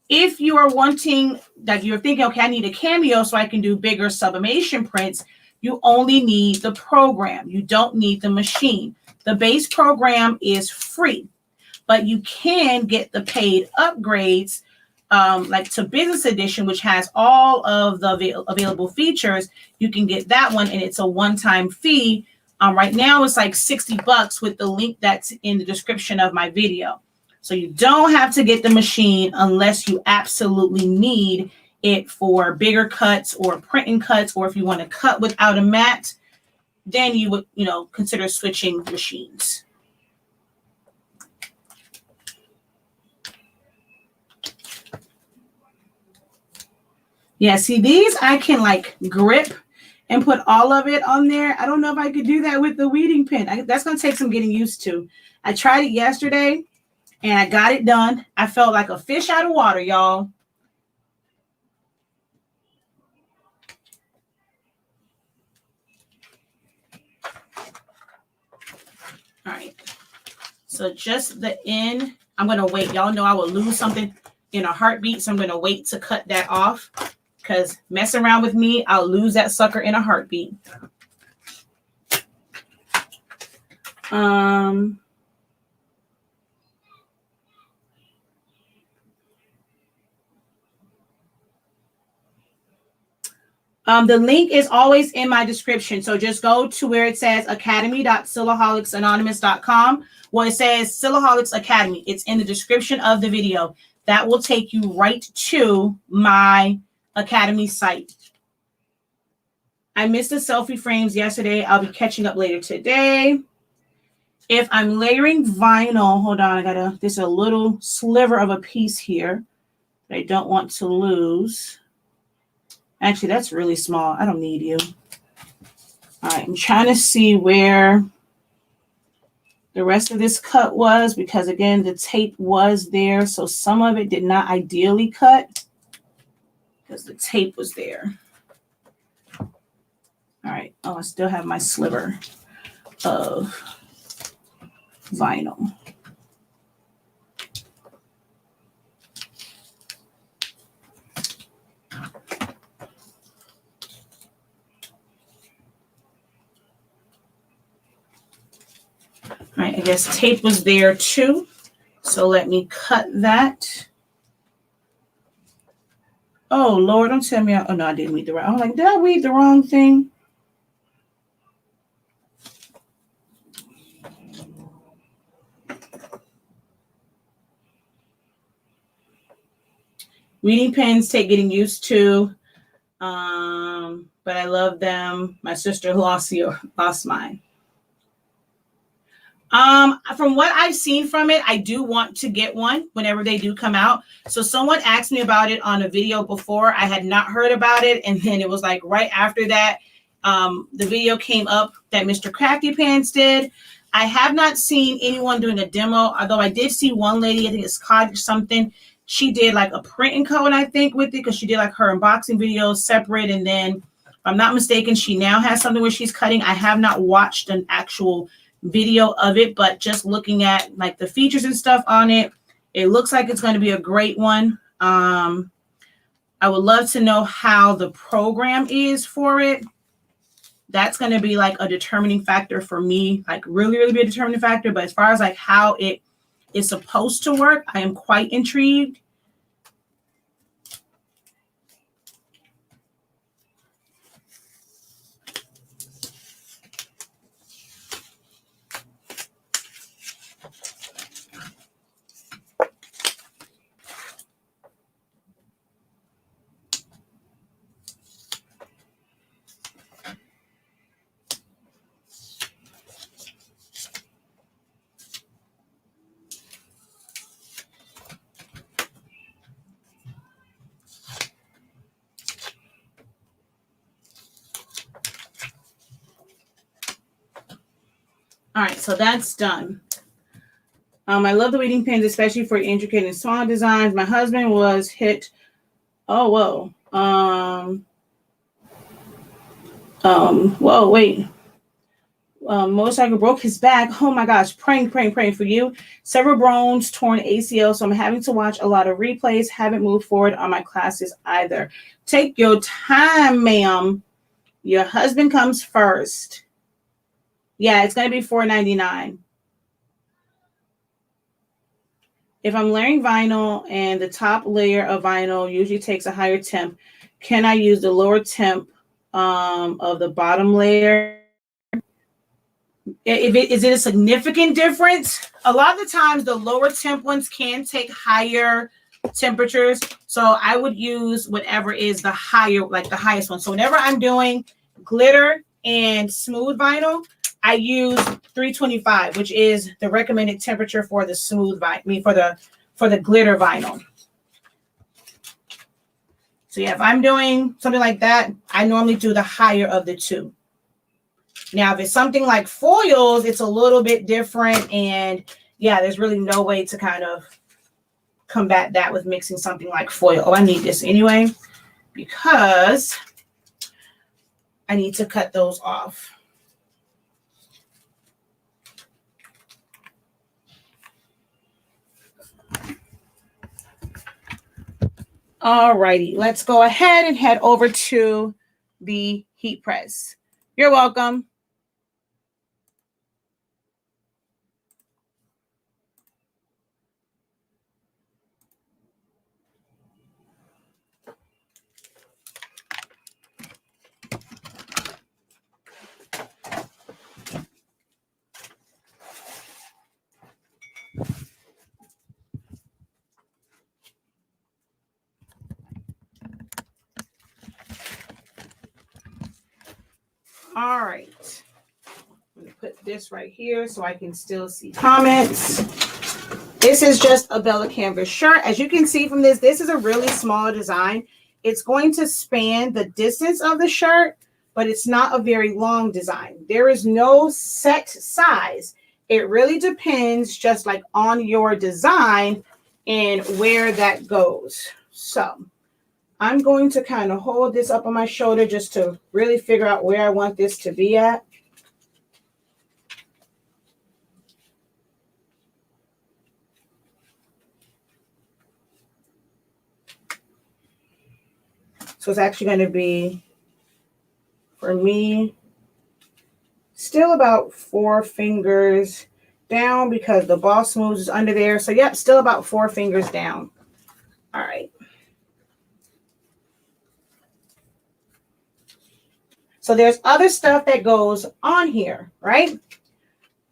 If you are wanting, that you're thinking, okay, I need a Cameo so I can do bigger sublimation prints, you only need the program. You don't need the machine. The base program is free, but you can get the paid upgrades, like to Business Edition, which has all of the available features. You can get that one, and it's a one-time fee. Right now, it's like $60 with the link that's in the description of my video. So you don't have to get the machine unless you absolutely need it for bigger cuts or printing cuts, or if you want to cut without a mat, then you would, consider switching machines. Yeah, see, these I can like grip and put all of it on there. I don't know if I could do that with the weeding pen. That's going to take some getting used to. I tried it yesterday and I got it done. I felt like a fish out of water, y'all. All right. So just the end, I'm going to wait. Y'all know I will lose something in a heartbeat. So I'm going to wait to cut that off, because mess around with me, I'll lose that sucker in a heartbeat. The link is always in my description. So just go to where it says academy.silaholics.anonymous.com. Well, it says Silaholics Academy. It's in the description of the video. That will take you right to my Academy site. I missed the selfie frames yesterday. I'll be catching up later today. If I'm layering vinyl, hold on, there's a little sliver of a piece here that I don't want to lose. Actually, that's really small. I don't need you. All right, I'm trying to see where the rest of this cut was, because again, the tape was there. So some of it did not ideally cut because the tape was there. All right. Oh, I still have my sliver of vinyl. All right, I guess tape was there too. So let me cut that. Oh, Lord, don't tell me. Oh, no, I didn't weed the wrong. I'm like, did I weed the wrong thing? Weeding pens take getting used to, but I love them. My sister lost mine. From what I've seen from it, I do want to get one whenever they do come out. So someone asked me about it on a video before. I had not heard about it. And then it was like right after that, the video came up that Mr. Crafty Pants did. I have not seen anyone doing a demo, although I did see one lady, I think it's Cottage something. She did like a print and code, I think, with it, because she did like her unboxing videos separate. And then, if I'm not mistaken, she now has something where she's cutting. I have not watched an actual video of it, but just looking at like the features and stuff on it, it looks like it's going to be a great one. I would love to know how the program is for it. That's going to be like a determining factor for me, like really, really be a determining factor. But as far as like how it is supposed to work, I am quite intrigued. All right, so that's done. I love the weeding pins, especially for intricate and small designs. My husband was hit. Oh, whoa. Whoa, wait. Motorcycle broke his back. Oh my gosh, praying for you. Several bones, torn ACL, so I'm having to watch a lot of replays. Haven't moved forward on my classes either. Take your time, ma'am. Your husband comes first. Yeah, it's going to be $4.99. If I'm layering vinyl and the top layer of vinyl usually takes a higher temp, can I use the lower temp of the bottom layer? Is it a significant difference? A lot of the times the lower temp ones can take higher temperatures. So I would use whatever is the higher, like the highest one. So whenever I'm doing glitter and smooth vinyl, I use 325, which is the recommended temperature for the smooth vinyl, for the glitter vinyl. So yeah, if I'm doing something like that, I normally do the higher of the two. Now, if it's something like foils, it's a little bit different. And yeah, there's really no way to kind of combat that with mixing something like foil. Oh, I need this anyway, because I need to cut those off. All righty, let's go ahead and head over to the heat press. You're welcome. All right. I'm going to put this right here so I can still see comments. This is just a Bella Canvas shirt. As you can see from this, this is a really small design. It's going to span the distance of the shirt, but it's not a very long design. There is no set size. It really depends just like on your design and where that goes. So I'm going to kind of hold this up on my shoulder just to really figure out where I want this to be at. So it's actually going to be, for me, still about 4 fingers down because the Boss Moves is under there. So yep, still about 4 fingers down. All right. So there's other stuff that goes on here, right?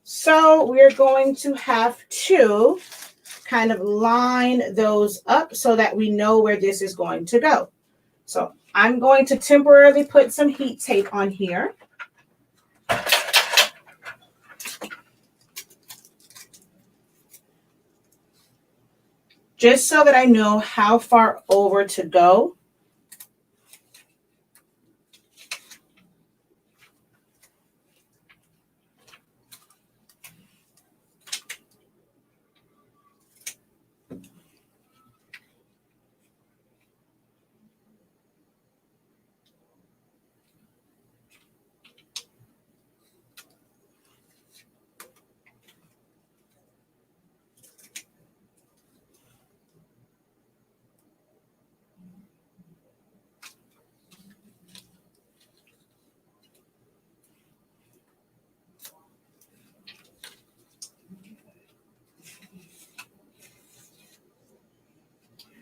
So we're going to have to kind of line those up so that we know where this is going to go. So I'm going to temporarily put some heat tape on here. Just so that I know how far over to go.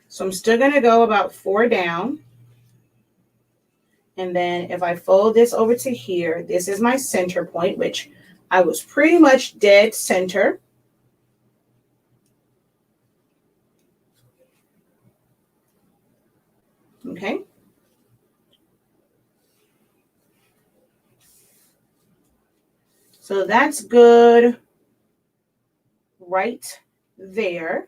So I'm still going to go about 4 down. And then if I fold this over to here, this is my center point, which I was pretty much dead center. Okay. So that's good right there.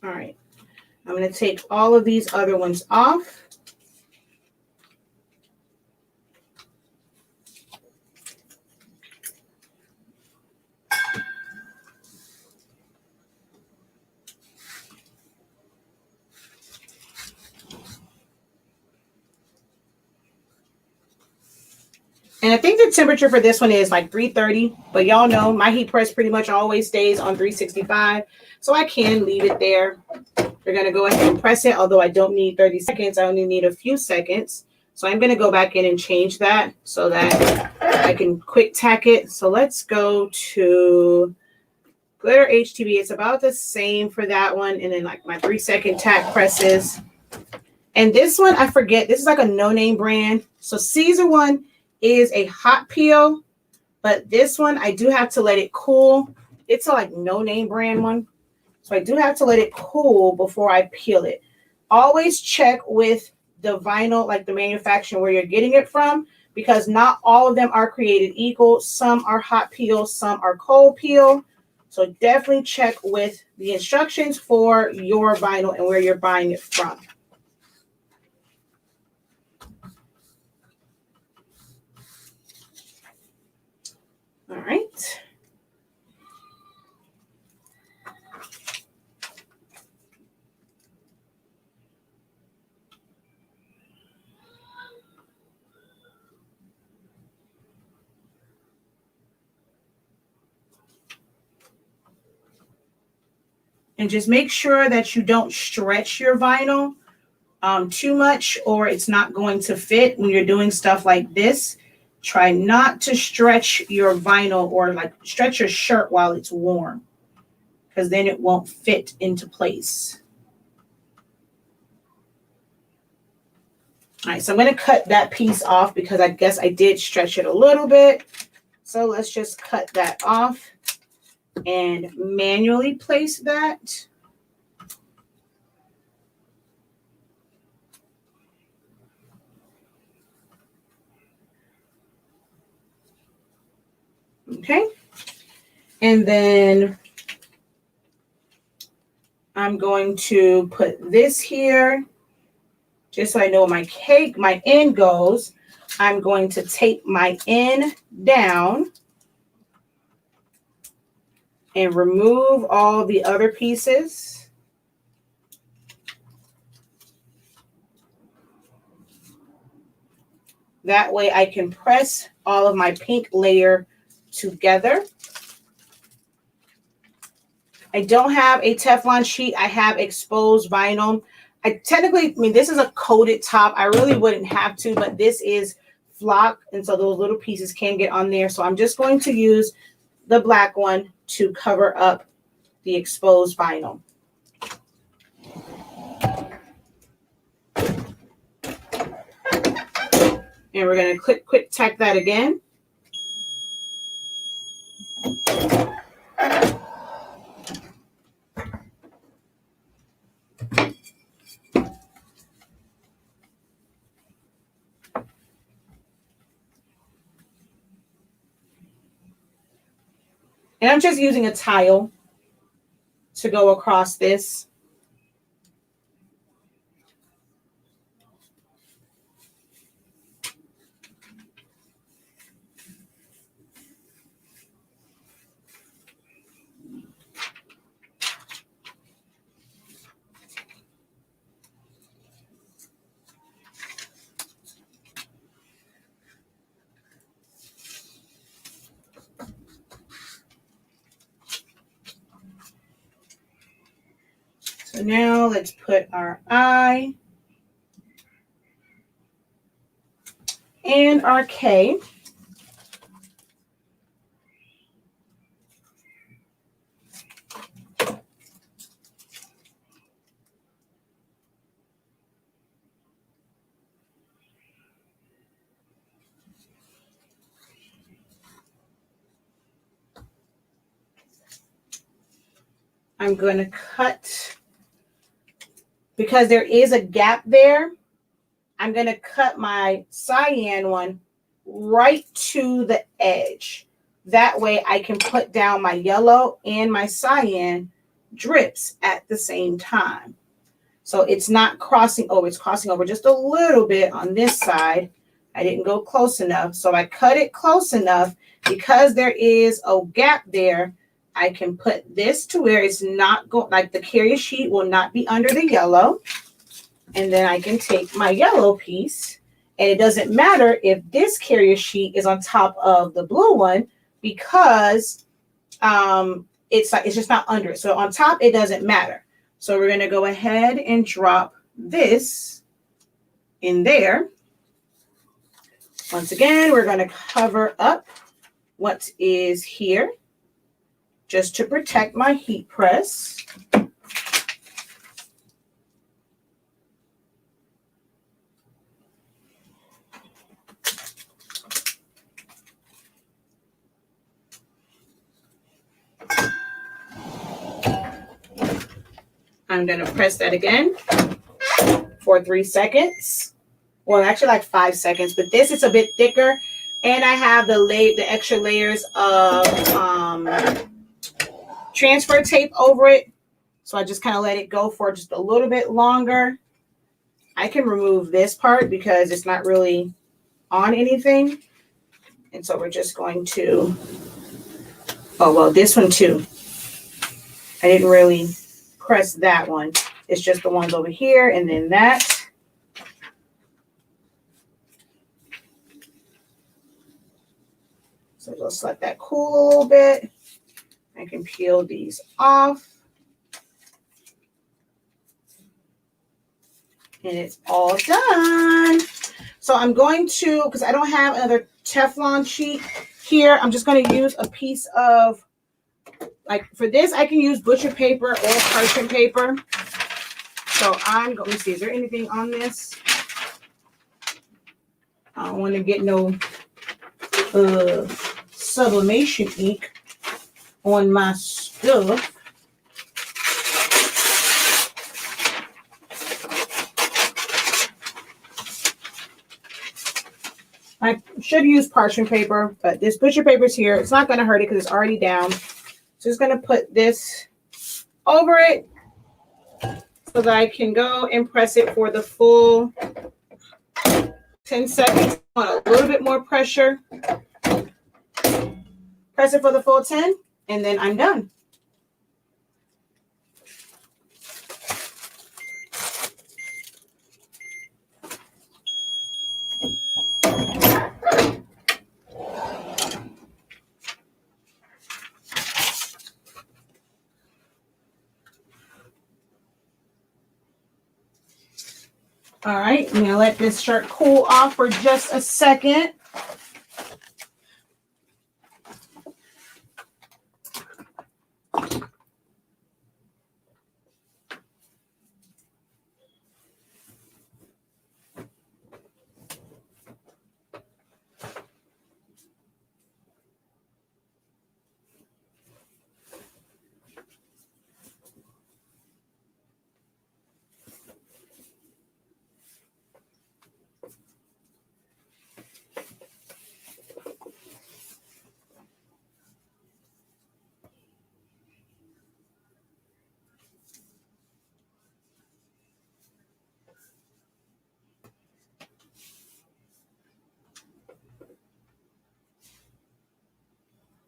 All right. I'm going to take all of these other ones off. And I think the temperature for this one is like 330, but y'all know my heat press pretty much always stays on 365, so I can leave it there. We're going to go ahead and press it, although I don't need 30 seconds. I only need a few seconds. So I'm going to go back in and change that so that I can quick tack it. So let's go to glitter HTV. It's about the same for that one. And then like my 3-second tack presses. And this one, I forget, this is like a no-name brand. So Caesar one is a hot peel, but this one, I do have to let it cool. It's a like no-name brand one. So I do have to let it cool before I peel it. Always check with the vinyl, like the manufacturer where you're getting it from, because not all of them are created equal. Some are hot peel, some are cold peel. So definitely check with the instructions for your vinyl and where you're buying it from. All right. And just make sure that you don't stretch your vinyl too much, or it's not going to fit when you're doing stuff like this. Try not to stretch your vinyl or like stretch your shirt while it's warm, because then it won't fit into place. All right, so I'm going to cut that piece off because I guess I did stretch it a little bit. So let's just cut that off and manually place that. Okay. And then I'm going to put this here just so I know my end goes. I'm going to tape my end down and remove all the other pieces. That way I can press all of my pink layer together. I don't have a Teflon sheet. I have exposed vinyl. I mean, this is a coated top. I really wouldn't have to, but this is flock, and so those little pieces can get on there. So I'm just going to use the black one to cover up the exposed vinyl. And we're going to quick tack that again. And I'm just using a tile to go across this. So now let's put our I and our K. I'm going to cut, because there is a gap there, I'm going to cut my cyan one right to the edge. That way I can put down my yellow and my cyan drips at the same time. So it's not crossing over, it's crossing over just a little bit on this side. I didn't go close enough, so I cut it close enough. Because there is a gap there, I can put this to where it's not going, like the carrier sheet will not be under the yellow. And then I can take my yellow piece, and it doesn't matter if this carrier sheet is on top of the blue one, because it's just not under it. So on top, it doesn't matter. So we're going to go ahead and drop this in there. Once again, we're going to cover up what is here just to protect my heat press. I'm going to press that again for 3 seconds. Well, actually like 5 seconds, but this is a bit thicker. And I have the extra layers of transfer tape over it. So I just kind of let it go for just a little bit longer. I can remove this part because it's not really on anything. And so we're just going to, oh, well, this one too. I didn't really press that one. It's just the ones over here and then that. So just let that cool a little bit. I can peel these off. And it's all done. So I'm going to, because I don't have another Teflon sheet here, I'm just going to use a piece of, like for this, I can use butcher paper or parchment paper. So I'm going to see, is there anything on this? I don't want to get no sublimation ink on my stuff. I should use parchment paper, but this butcher paper is here. It's not going to hurt it because it's already down. So just going to put this over it so that I can go and press it for the full 10 seconds. I want a little bit more pressure. Press it for the full 10, and then I'm done. All right, I'm gonna let this shirt cool off for just a second.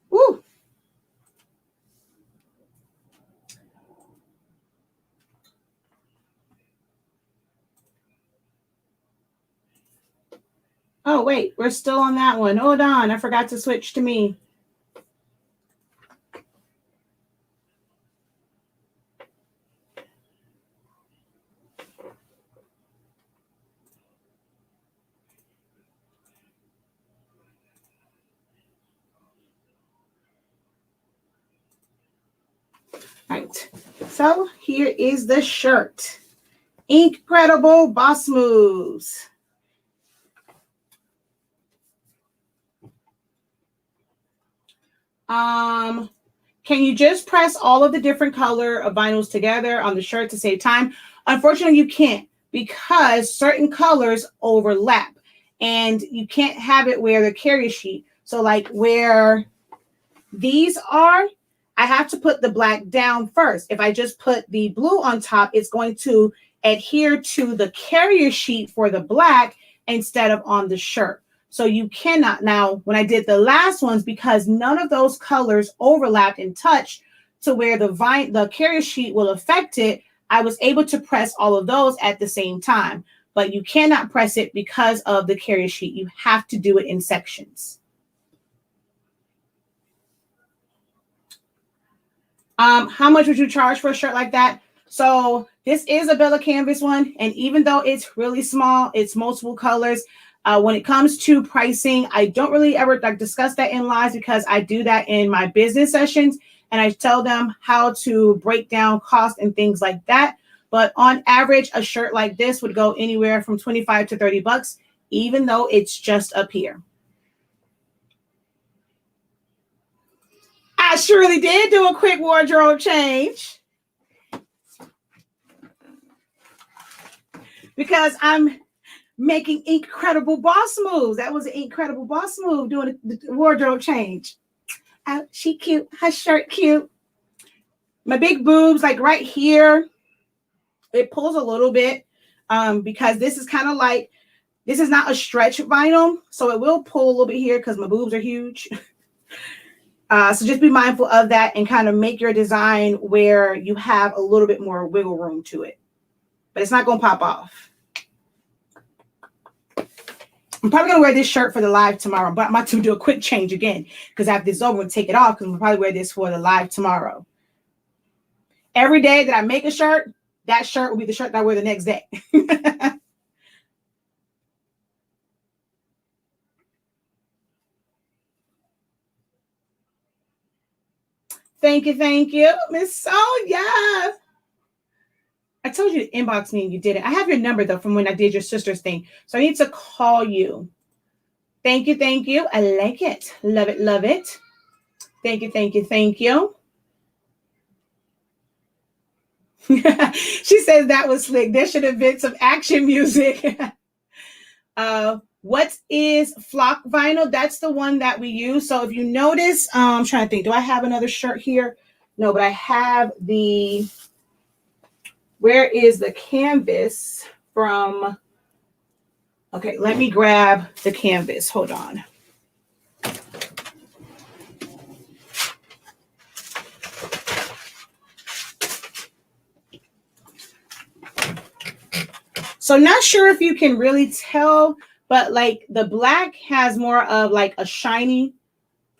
Woo! Oh, wait, we're still on that one. Hold on, I forgot to switch to me. Right, so here is the shirt. Incredible Boss Moves. Can you just press all of the different color of vinyls together on the shirt to save time? Unfortunately, you can't, because certain colors overlap and you can't have it where the carrier sheet. So like where these are, I have to put the black down first. If I just put the blue on top, it's going to adhere to the carrier sheet for the black instead of on the shirt. So you cannot. Now, when I did the last ones, because none of those colors overlapped and touched to where the carrier sheet will affect it, I was able to press all of those at the same time. But you cannot press it because of the carrier sheet. You have to do it in sections. How much would you charge for a shirt like that? So this is a Bella Canvas one, and even though it's really small, it's multiple colors. When it comes to pricing, I don't really ever discuss that in lives because I do that in my business sessions, and I tell them how to break down cost and things like that. But on average, a shirt like this would go anywhere from 25 to 30 bucks, even though it's just up here. I surely did do a quick wardrobe change because I'm making incredible boss moves. That was an incredible boss move, doing the wardrobe change. She cute. Her shirt cute. My big boobs, like right here, it pulls a little bit because this is kind of like, this is not a stretch vinyl, so it will pull a little bit here because my boobs are huge. So just be mindful of that and kind of make your design where you have a little bit more wiggle room to it. But it's not going to pop off. I'm probably going to wear this shirt for the live tomorrow, but I'm about to do a quick change again because after this is over, I'm going to take it off because I'm probably wear this for the live tomorrow. Every day that I make a shirt, that shirt will be the shirt that I wear the next day. Thank you, Miss Sonia. I told you to inbox me and you didn't. I have your number, though, from when I did your sister's thing. So I need to call you. Thank you. I like it. Love it. Thank you. She says that was slick. There should have been some action music. What is flock vinyl? That's the one that we use. So if you notice, I'm trying to think, do I have another shirt here? No, but I have the, where is the canvas from? Okay, let me grab the canvas. Hold on. So not sure if you can really tell, but like the black has more of like a shiny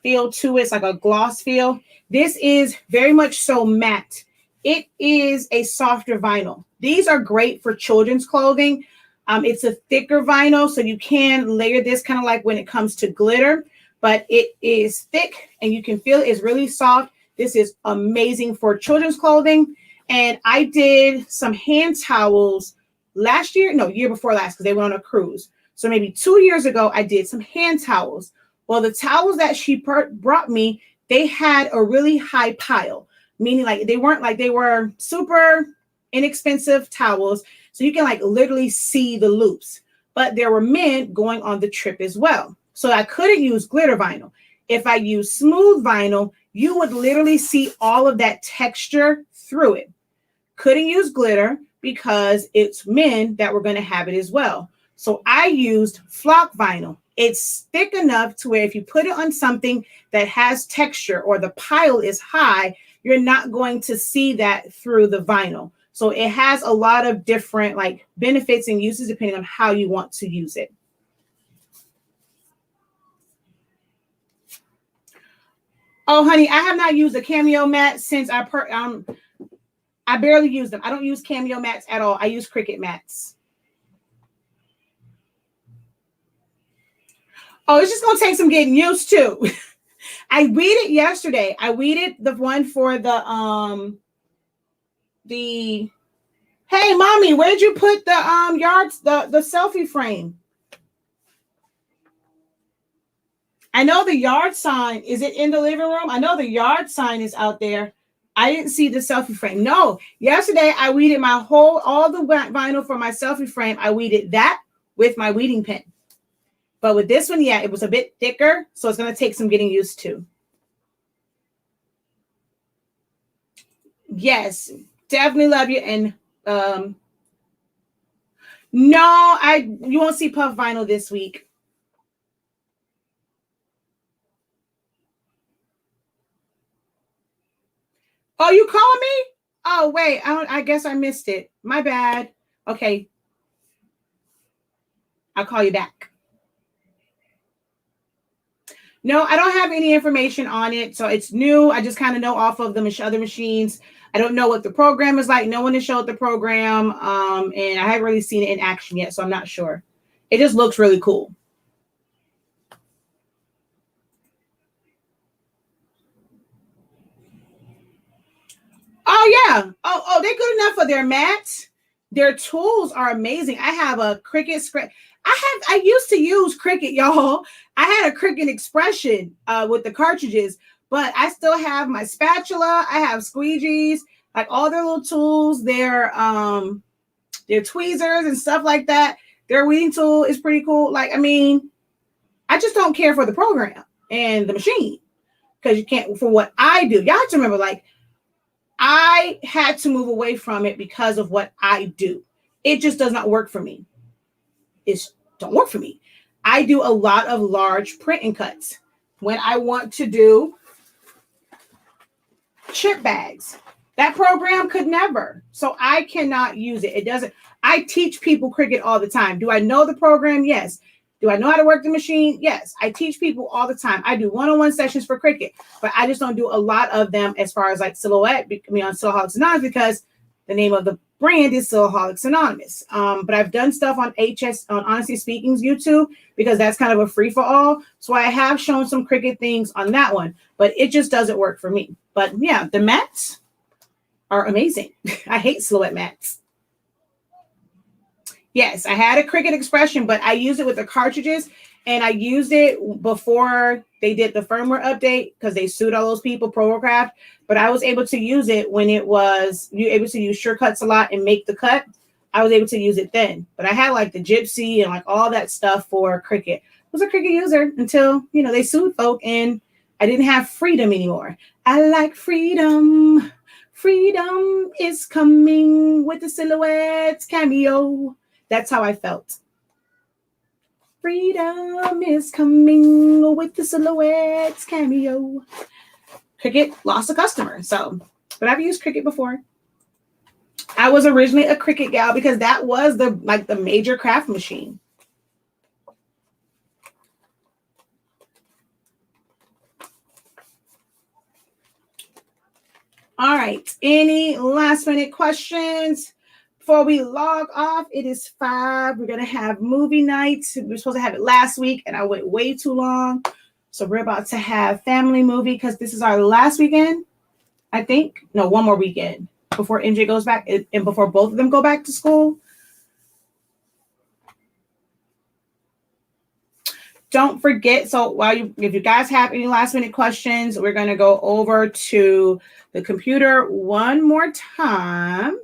feel to it. It's like a gloss feel. This is very much so matte. It is a softer vinyl. These are great for children's clothing. It's a thicker vinyl, so you can layer this kind of like when it comes to glitter, but it is thick and you can feel it. It's really soft. This is amazing for children's clothing. And I did some hand towels last year, no, year before last, because they went on a cruise. So maybe 2 years ago, I did some hand towels. Well, the towels that she brought me, they had a really high pile, meaning like they weren't like, they were super inexpensive towels. So you can like literally see the loops, but there were men going on the trip as well. So I couldn't use glitter vinyl. If I use smooth vinyl, you would literally see all of that texture through it. Couldn't use glitter because it's men that were going to have it as well. So I used flock vinyl. It's thick enough to where if you put it on something that has texture or the pile is high, you're not going to see that through the vinyl. So it has a lot of different like benefits and uses depending on how you want to use it. Oh, honey, I have not used a Cameo mat since I barely use them. I don't use Cameo mats at all. I use Cricut mats. Oh, it's just going to take some getting used to. I weeded yesterday. I weeded the one for the hey, mommy, where'd you put the the selfie frame? I know the yard sign. Is it in the living room? I know the yard sign is out there. I didn't see the selfie frame. No, yesterday I weeded all the vinyl for my selfie frame. I weeded that with my weeding pen. But with this one, yeah, it was a bit thicker. So it's going to take some getting used to. Yes, definitely love you. And no, you won't see Puff Vinyl this week. Oh, you called me? Oh, wait. I guess I missed it. My bad. Okay. I'll call you back. No, I don't have any information on it. So it's new. I just kind of know off of the other machines. I don't know what the program is like. No one has showed the program. And I haven't really seen it in action yet. So I'm not sure. It just looks really cool. Oh, yeah. Oh, they're good enough for their mats. Their tools are amazing. I have a Cricut scratch. I used to use Cricut, y'all. I had a Cricut Expression with the cartridges, but I still have my spatula. I have squeegees, like all their little tools, their tweezers and stuff like that. Their weeding tool is pretty cool. Like, I mean, I just don't care for the program and the machine because you can't, for what I do. Y'all have to remember, like, I had to move away from it because of what I do. It just does not work for me. It don't work for me. I do a lot of large print and cuts. When I want to do chip bags, that program could never. So I cannot use it. It doesn't. I teach people Cricut all the time. Do I know the program? Yes. Do I know how to work the machine? Yes. I teach people all the time. I do one-on-one sessions for Cricut, but I just don't do a lot of them as far as like Silhouette, I mean, on Silaholics Anonymous, because the name of the brand is Silaholics Anonymous. But I've done stuff on on Honestly Speaking's YouTube because that's kind of a free for all. So I have shown some Cricut things on that one, but it just doesn't work for me. But yeah, the mats are amazing. I hate Silhouette mats. Yes, I had a Cricut Expression, but I used it with the cartridges, and I used it before they did the firmware update because they sued all those people, Protocraft. But I was able to use it when it was you able to use shortcuts a lot and make the cut. I was able to use it then. But I had like the Gypsy and like all that stuff for Cricut. I was a Cricut user until they sued folk and I didn't have freedom anymore. I like freedom. Freedom is coming with the Silhouettes cameo. That's how I felt. Freedom is coming with the Silhouettes cameo. Cricut lost a customer, but I've used Cricut before. I was originally a Cricut gal because that was the major craft machine. All right. Any last minute questions? Before we log off, it is 5. We're going to have movie night. We were supposed to have it last week, and I went way too long. So we're about to have family movie because this is our last weekend, I think. No, one more weekend before MJ goes back and before both of them go back to school. Don't forget, so if you guys have any last minute questions, we're going to go over to the computer one more time.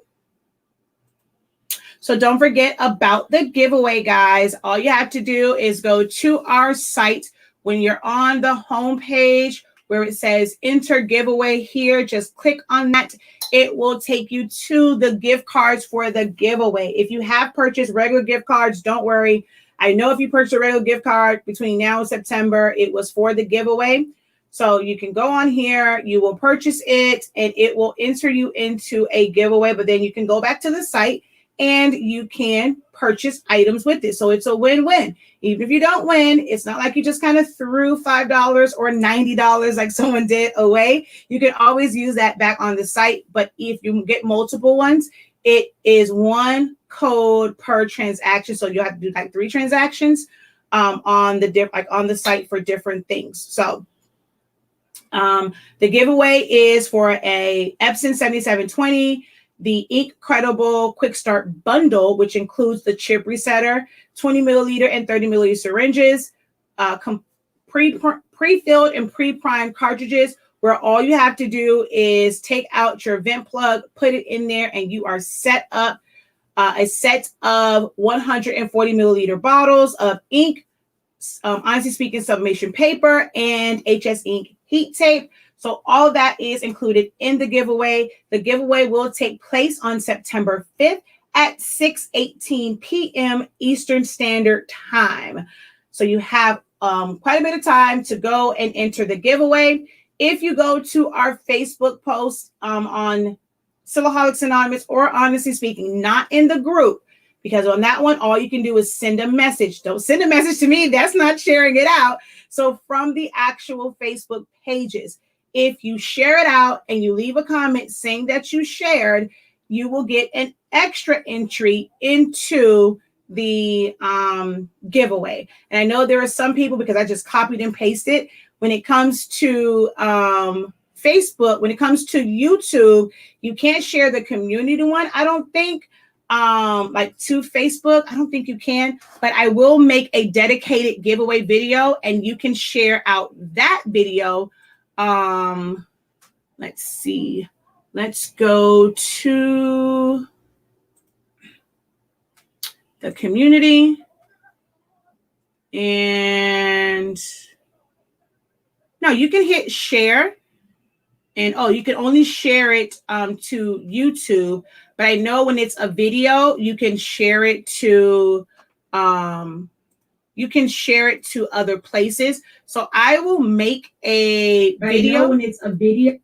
So don't forget about the giveaway, guys. All you have to do is go to our site. When you're on the home page where it says enter giveaway here, just click on that. It will take you to the gift cards for the giveaway. If you have purchased regular gift cards, don't worry. I know if you purchase a regular gift card between now and September, it was for the giveaway. So you can go on here, you will purchase it, and it will enter you into a giveaway. But then you can go back to the site and you can purchase items with it. So it's a win-win. Even if you don't win, it's not like you just kind of threw $5 or $90 like someone did away. You can always use that back on the site. But if you get multiple ones, it is one code per transaction. So you have to do like 3 transactions on the site for different things. So the giveaway is for a Epson 7720, the Incredible Quick Start Bundle, which includes the chip resetter, 20 milliliter and 30 milliliter syringes, pre-filled and pre-primed cartridges, where all you have to do is take out your vent plug, put it in there, and you are set up. A set of 140 milliliter bottles of ink, Honestly Speaking sublimation paper, and HS ink heat tape. So all of that is included in the giveaway. The giveaway will take place on September 5th at 6:18 p.m. Eastern Standard Time. So you have quite a bit of time to go and enter the giveaway. If you go to our Facebook post on Silaholics Anonymous, or honestly speaking, not in the group, because on that one, all you can do is send a message. Don't send a message to me. That's not sharing it out. So from the actual Facebook pages, if you share it out and you leave a comment saying that you shared, you will get an extra entry into the giveaway. And I know there are some people, because I just copied and pasted, when it comes to Facebook, when it comes to YouTube, you can't share the community one, I don't think. Like to Facebook, I don't think you can, but I will make a dedicated giveaway video and you can share out that video. Let's see. Let's go to the community, and no, you can hit share, and you can only share it to YouTube, but I know when it's a video, you can share it to other places. So I will make a video when it's a video.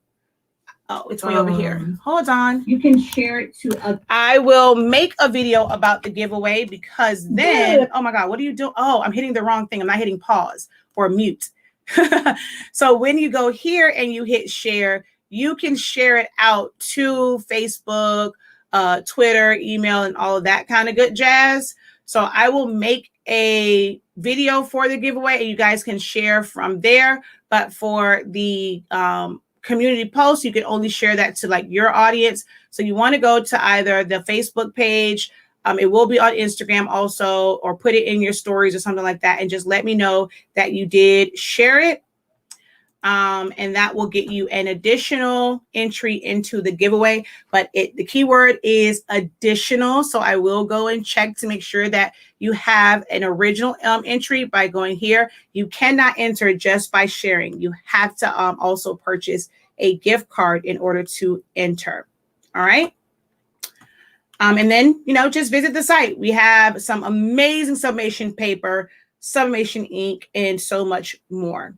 Oh, it's way over here. Hold on. You can share it to I will make a video about the giveaway, because then, oh my God, what are you doing? Oh, I'm hitting the wrong thing. I'm not hitting pause or mute. So when you go here and you hit share, you can share it out to Facebook, Twitter, email, and all of that kind of good jazz. So I will make a video for the giveaway and you guys can share from there. But for the community post, you can only share that to like your audience. So you want to go to either the Facebook page, it will be on Instagram also, or put it in your stories or something like that, and just let me know that you did share it. And that will get you an additional entry into the giveaway. But the keyword is additional. So I will go and check to make sure that you have an original entry by going here. You cannot enter just by sharing. You have to also purchase a gift card in order to enter. All right. And then, just visit the site. We have some amazing sublimation paper, sublimation ink, and so much more.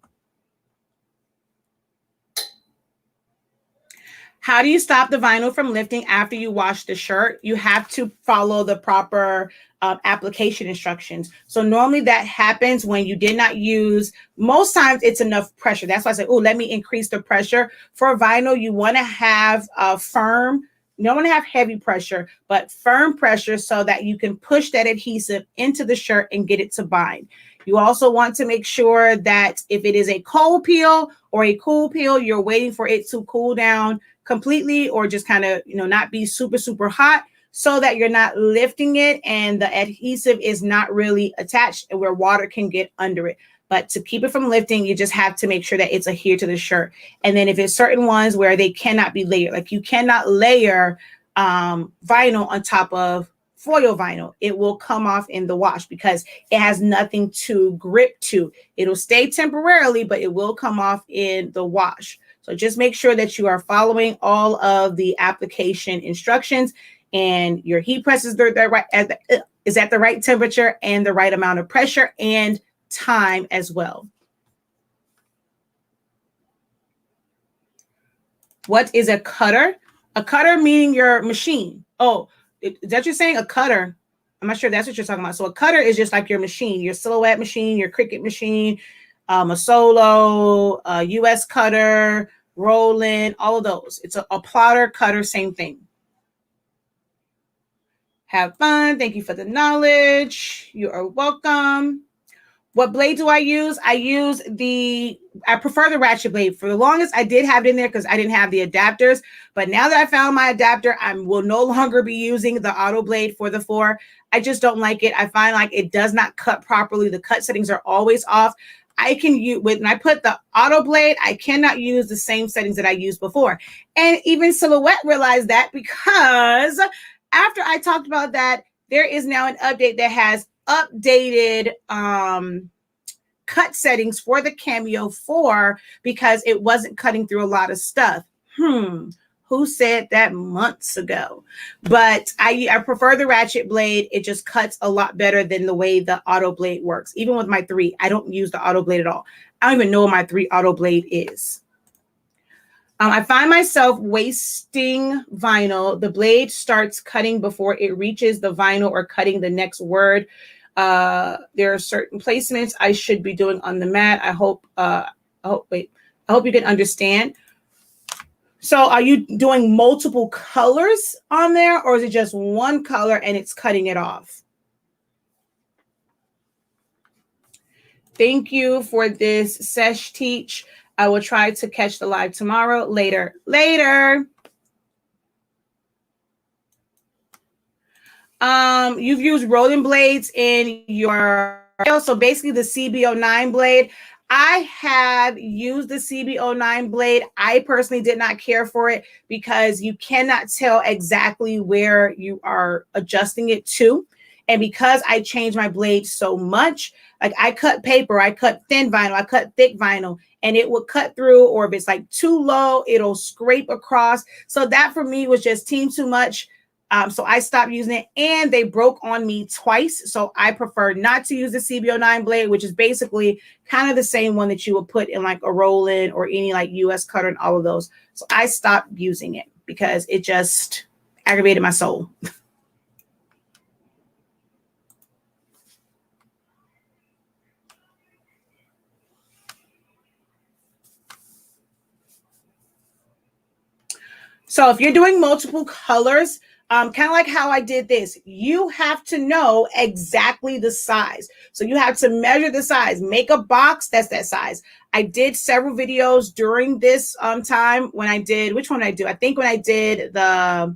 How do you stop the vinyl from lifting after you wash the shirt? You have to follow the proper application instructions. So normally that happens when you did not use, most times it's enough pressure. That's why I say, oh, let me increase the pressure. For vinyl, you want to have firm, you don't want to have heavy pressure, but firm pressure so that you can push that adhesive into the shirt and get it to bind. You also want to make sure that if it is a cold peel or a cool peel, you're waiting for it to cool down completely, or just kind of, not be super, super hot, so that you're not lifting it and the adhesive is not really attached and where water can get under it. But to keep it from lifting, you just have to make sure that it's adhered to the shirt. And then if it's certain ones where they cannot be layered, like you cannot layer vinyl on top of foil vinyl, it will come off in the wash because it has nothing to grip to. It'll stay temporarily, but it will come off in the wash. So just make sure that you are following all of the application instructions and your heat press is at the right temperature and the right amount of pressure and time as well. What is a cutter? A cutter meaning your machine. Oh, is that what you're saying? A cutter. I'm not sure that's what you're talking about. So a cutter is just like your machine, your Silhouette machine, your Cricut machine, a Solo, a US cutter, Roland, all of those. It's a plotter, cutter, same thing. Have fun. Thank you for the knowledge. You are welcome. What blade do I use? I prefer the ratchet blade. For the longest, I did have it in there because I didn't have the adapters. But now that I found my adapter, I will no longer be using the auto blade for the 4. I just don't like it. I find like it does not cut properly. The cut settings are always off. I can use, when I put the auto blade, I cannot use the same settings that I used before. And even Silhouette realized that, because after I talked about that, there is now an update that has updated cut settings for the Cameo 4 because it wasn't cutting through a lot of stuff. Who said that months ago? But I prefer the ratchet blade. It just cuts a lot better than the way the auto blade works. Even with my 3, I don't use the auto blade at all. I don't even know what my 3 auto blade is. I find myself wasting vinyl. The blade starts cutting before it reaches the vinyl or cutting the next word. There are certain placements I should be doing on the mat. I hope you can understand. So are you doing multiple colors on there, or is it just one color and it's cutting it off? Thank you for this sesh teach. I will try to catch the live tomorrow. Later. You've used rolling blades in your, so basically the CB09 blade. I have used the CB09 blade. I personally did not care for it because you cannot tell exactly where you are adjusting it to. And because I changed my blade so much, like I cut paper, I cut thin vinyl, I cut thick vinyl, and it would cut through, or if it's like too low, it'll scrape across. So that for me was just too much. So I stopped using it, and they broke on me twice. So I prefer not to use the CB09 blade, which is basically kind of the same one that you would put in like a roll-in or any like US cutter and all of those. So I stopped using it because it just aggravated my soul. So if you're doing multiple colors, kind of like how I did this, you have to know exactly the size. So you have to measure the size, make a box that's that size. I did several videos during this time when I did, which one did I do? I think when I did the,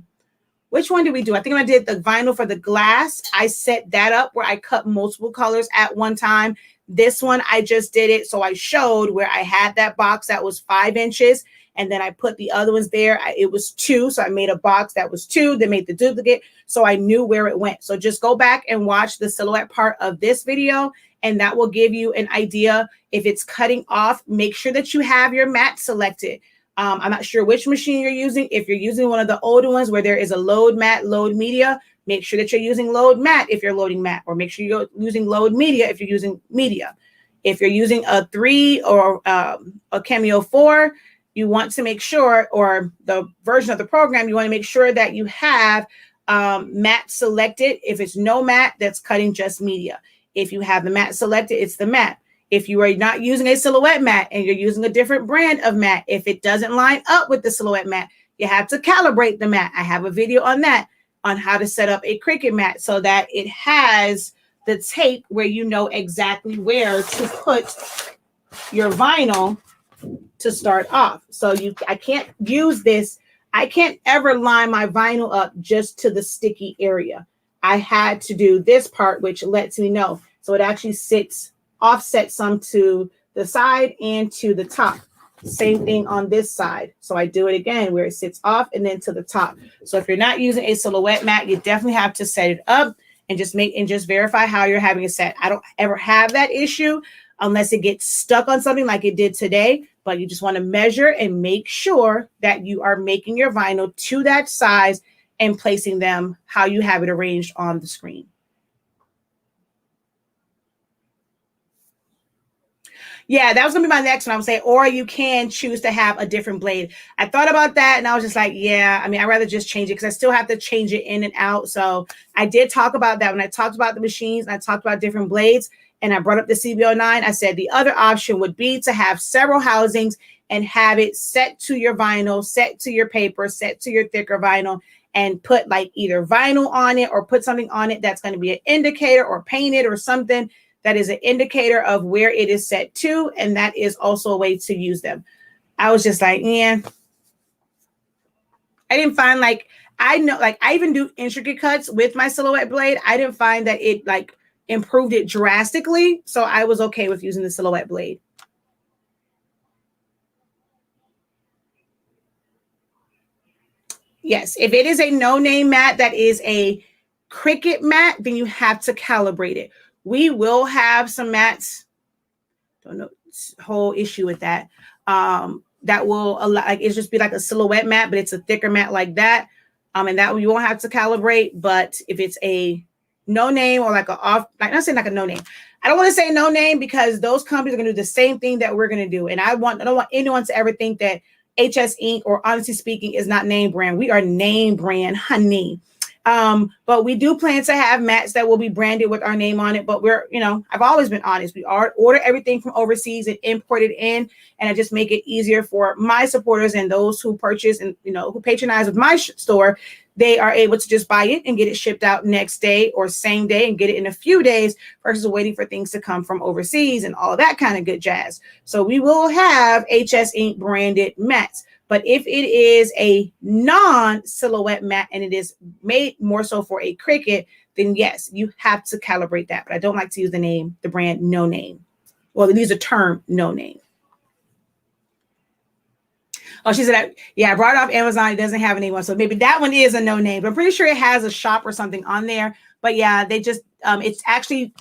which one did we do? I think when I did the vinyl for the glass, I set that up where I cut multiple colors at one time. This one, I just did it. So I showed where I had that box that was 5 inches. And then I put the other ones there. It was 2. So I made a box that was 2, then made the duplicate. So I knew where it went. So just go back and watch the silhouette part of this video, and that will give you an idea. If it's cutting off, make sure that you have your mat selected. I'm not sure which machine you're using. If you're using one of the older ones where there is a load mat, load media, make sure that you're using load mat if you're loading mat, or make sure you're using load media if you're using media. If you're using a 3 or a Cameo 4, you want to make sure, or the version of the program, you want to make sure that you have mat selected. If it's no mat, that's cutting just media. If you have the mat selected, it's the mat. If you are not using a silhouette mat and you're using a different brand of mat, if it doesn't line up with the silhouette mat, you have to calibrate the mat. I have a video on that, on how to set up a Cricut mat so that it has the tape where you know exactly where to put your vinyl to start off. So I can't use this. I can't ever line my vinyl up just to the sticky area. I had to do this part, which lets me know. So it actually sits offset some to the side and to the top. Same thing on this side. So I do it again where it sits off and then to the top. So if you're not using a silhouette mat, you definitely have to set it up and just verify how you're having it set. I don't ever have that issue unless it gets stuck on something like it did today. But you just want to measure and make sure that you are making your vinyl to that size and placing them how you have it arranged on the screen. Yeah, that was going to be my next one. I would say, or you can choose to have a different blade. I thought about that and I was just like, yeah, I mean, I'd rather just change it because I still have to change it in and out. So I did talk about that when I talked about the machines and I talked about different blades. And I brought up the CB09. I said the other option would be to have several housings and have it set to your vinyl, set to your paper, set to your thicker vinyl, and put like either vinyl on it or put something on it that's going to be an indicator, or painted or something that is an indicator of where it is set to. And that is also a way to use them. I was just like, yeah. I didn't find like, I know, like I even do intricate cuts with my silhouette blade. I didn't find that it like improved it drastically. So I was okay with using the silhouette blade. Yes, if it is a no-name mat that is a Cricut mat, then you have to calibrate it. We will have some mats. don't know, whole issue with that. That will allow, like, it's just be like a silhouette mat, but it's a thicker mat like that. And that you won't have to calibrate. But if it's a no name or like a off, like not saying like a no name. I don't want to say no name because those companies are going to do the same thing that we're going to do. And I don't want anyone to ever think that HS Inc. or Honestly Speaking is not name brand. We are name brand, honey. But we do plan to have mats that will be branded with our name on it. But we're, I've always been honest. We order everything from overseas and import it in, and I just make it easier for my supporters and those who purchase and, who patronize with my store. They are able to just buy it and get it shipped out next day or same day and get it in a few days versus waiting for things to come from overseas and all that kind of good jazz. So we will have HS Inc. branded mats. But if it is a non-silhouette mat and it is made more so for a Cricut, then yes, you have to calibrate that. But I don't like to use the brand no name. Well, use the term no name. Oh, she said, I brought it off Amazon. It doesn't have anyone. So maybe that one is a no name. But I'm pretty sure it has a shop or something on there. But yeah, they just, it's actually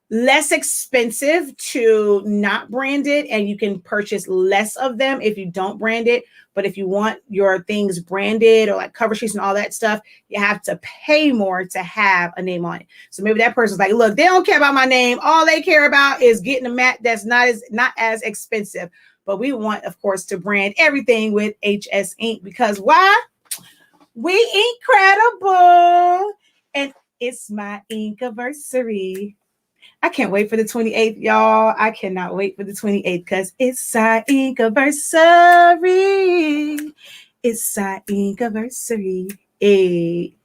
less expensive to not brand it, and you can purchase less of them if you don't brand it. But if you want your things branded or like cover sheets and all that stuff, you have to pay more to have a name on it. So maybe that person's like, look, they don't care about my name. All they care about is getting a mat that's not as expensive. But we want, of course, to brand everything with HS Inc. because why? We incredible. And it's my Inkiversary. I can't wait for the 28th, y'all. I cannot wait for the 28th because it's our Inkiversary. It's our Inkiversary. Hey.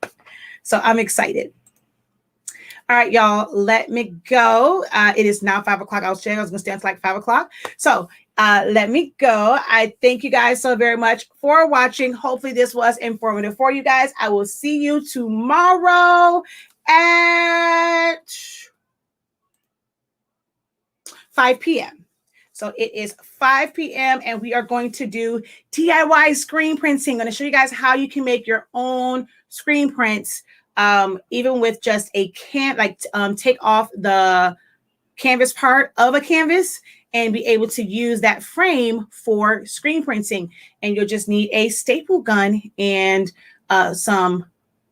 So I'm excited. All right, y'all, let me go. It is now 5 o'clock. I was going to stay until like 5 o'clock. So let me go. I thank you guys so very much for watching. Hopefully this was informative for you guys. I will see you tomorrow at 5 p.m. So it is 5 p.m. and we are going to do DIY screen printing. I'm going to show you guys how you can make your own screen prints, even with just a take off the canvas part of a canvas and be able to use that frame for screen printing. And you'll just need a staple gun and some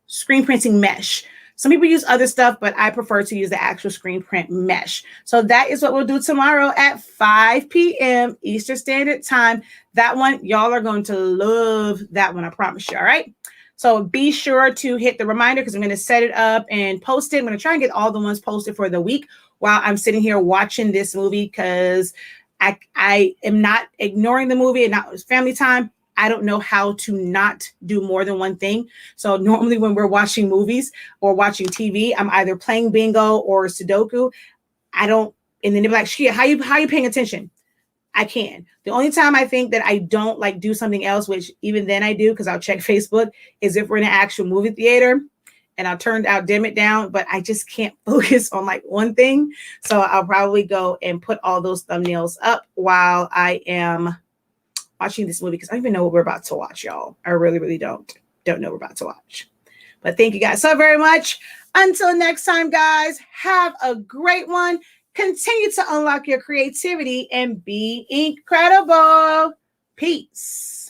screen printing mesh. Some people use other stuff, but I prefer to use the actual screen print mesh. So that is what we'll do tomorrow at 5 p.m. Eastern Standard Time. That one, y'all are going to love that one, I promise you, all right? So be sure to hit the reminder because I'm going to set it up and post it. I'm going to try and get all the ones posted for the week while I'm sitting here watching this movie because I am not ignoring the movie and not it's family time. I don't know how to not do more than one thing. So normally when we're watching movies or watching TV, I'm either playing bingo or Sudoku. And then they'll be like, Shia, how you paying attention? I can. The only time I think that I don't like do something else, which even then I do because I'll check Facebook, is if we're in an actual movie theater and I'll dim it down, but I just can't focus on like one thing. So I'll probably go and put all those thumbnails up while I am watching this movie because I don't even know what we're about to watch, y'all. I really, really don't know what we're about to watch. But thank you guys so very much. Until next time, guys, have a great one. Continue to unlock your creativity and be incredible. Peace.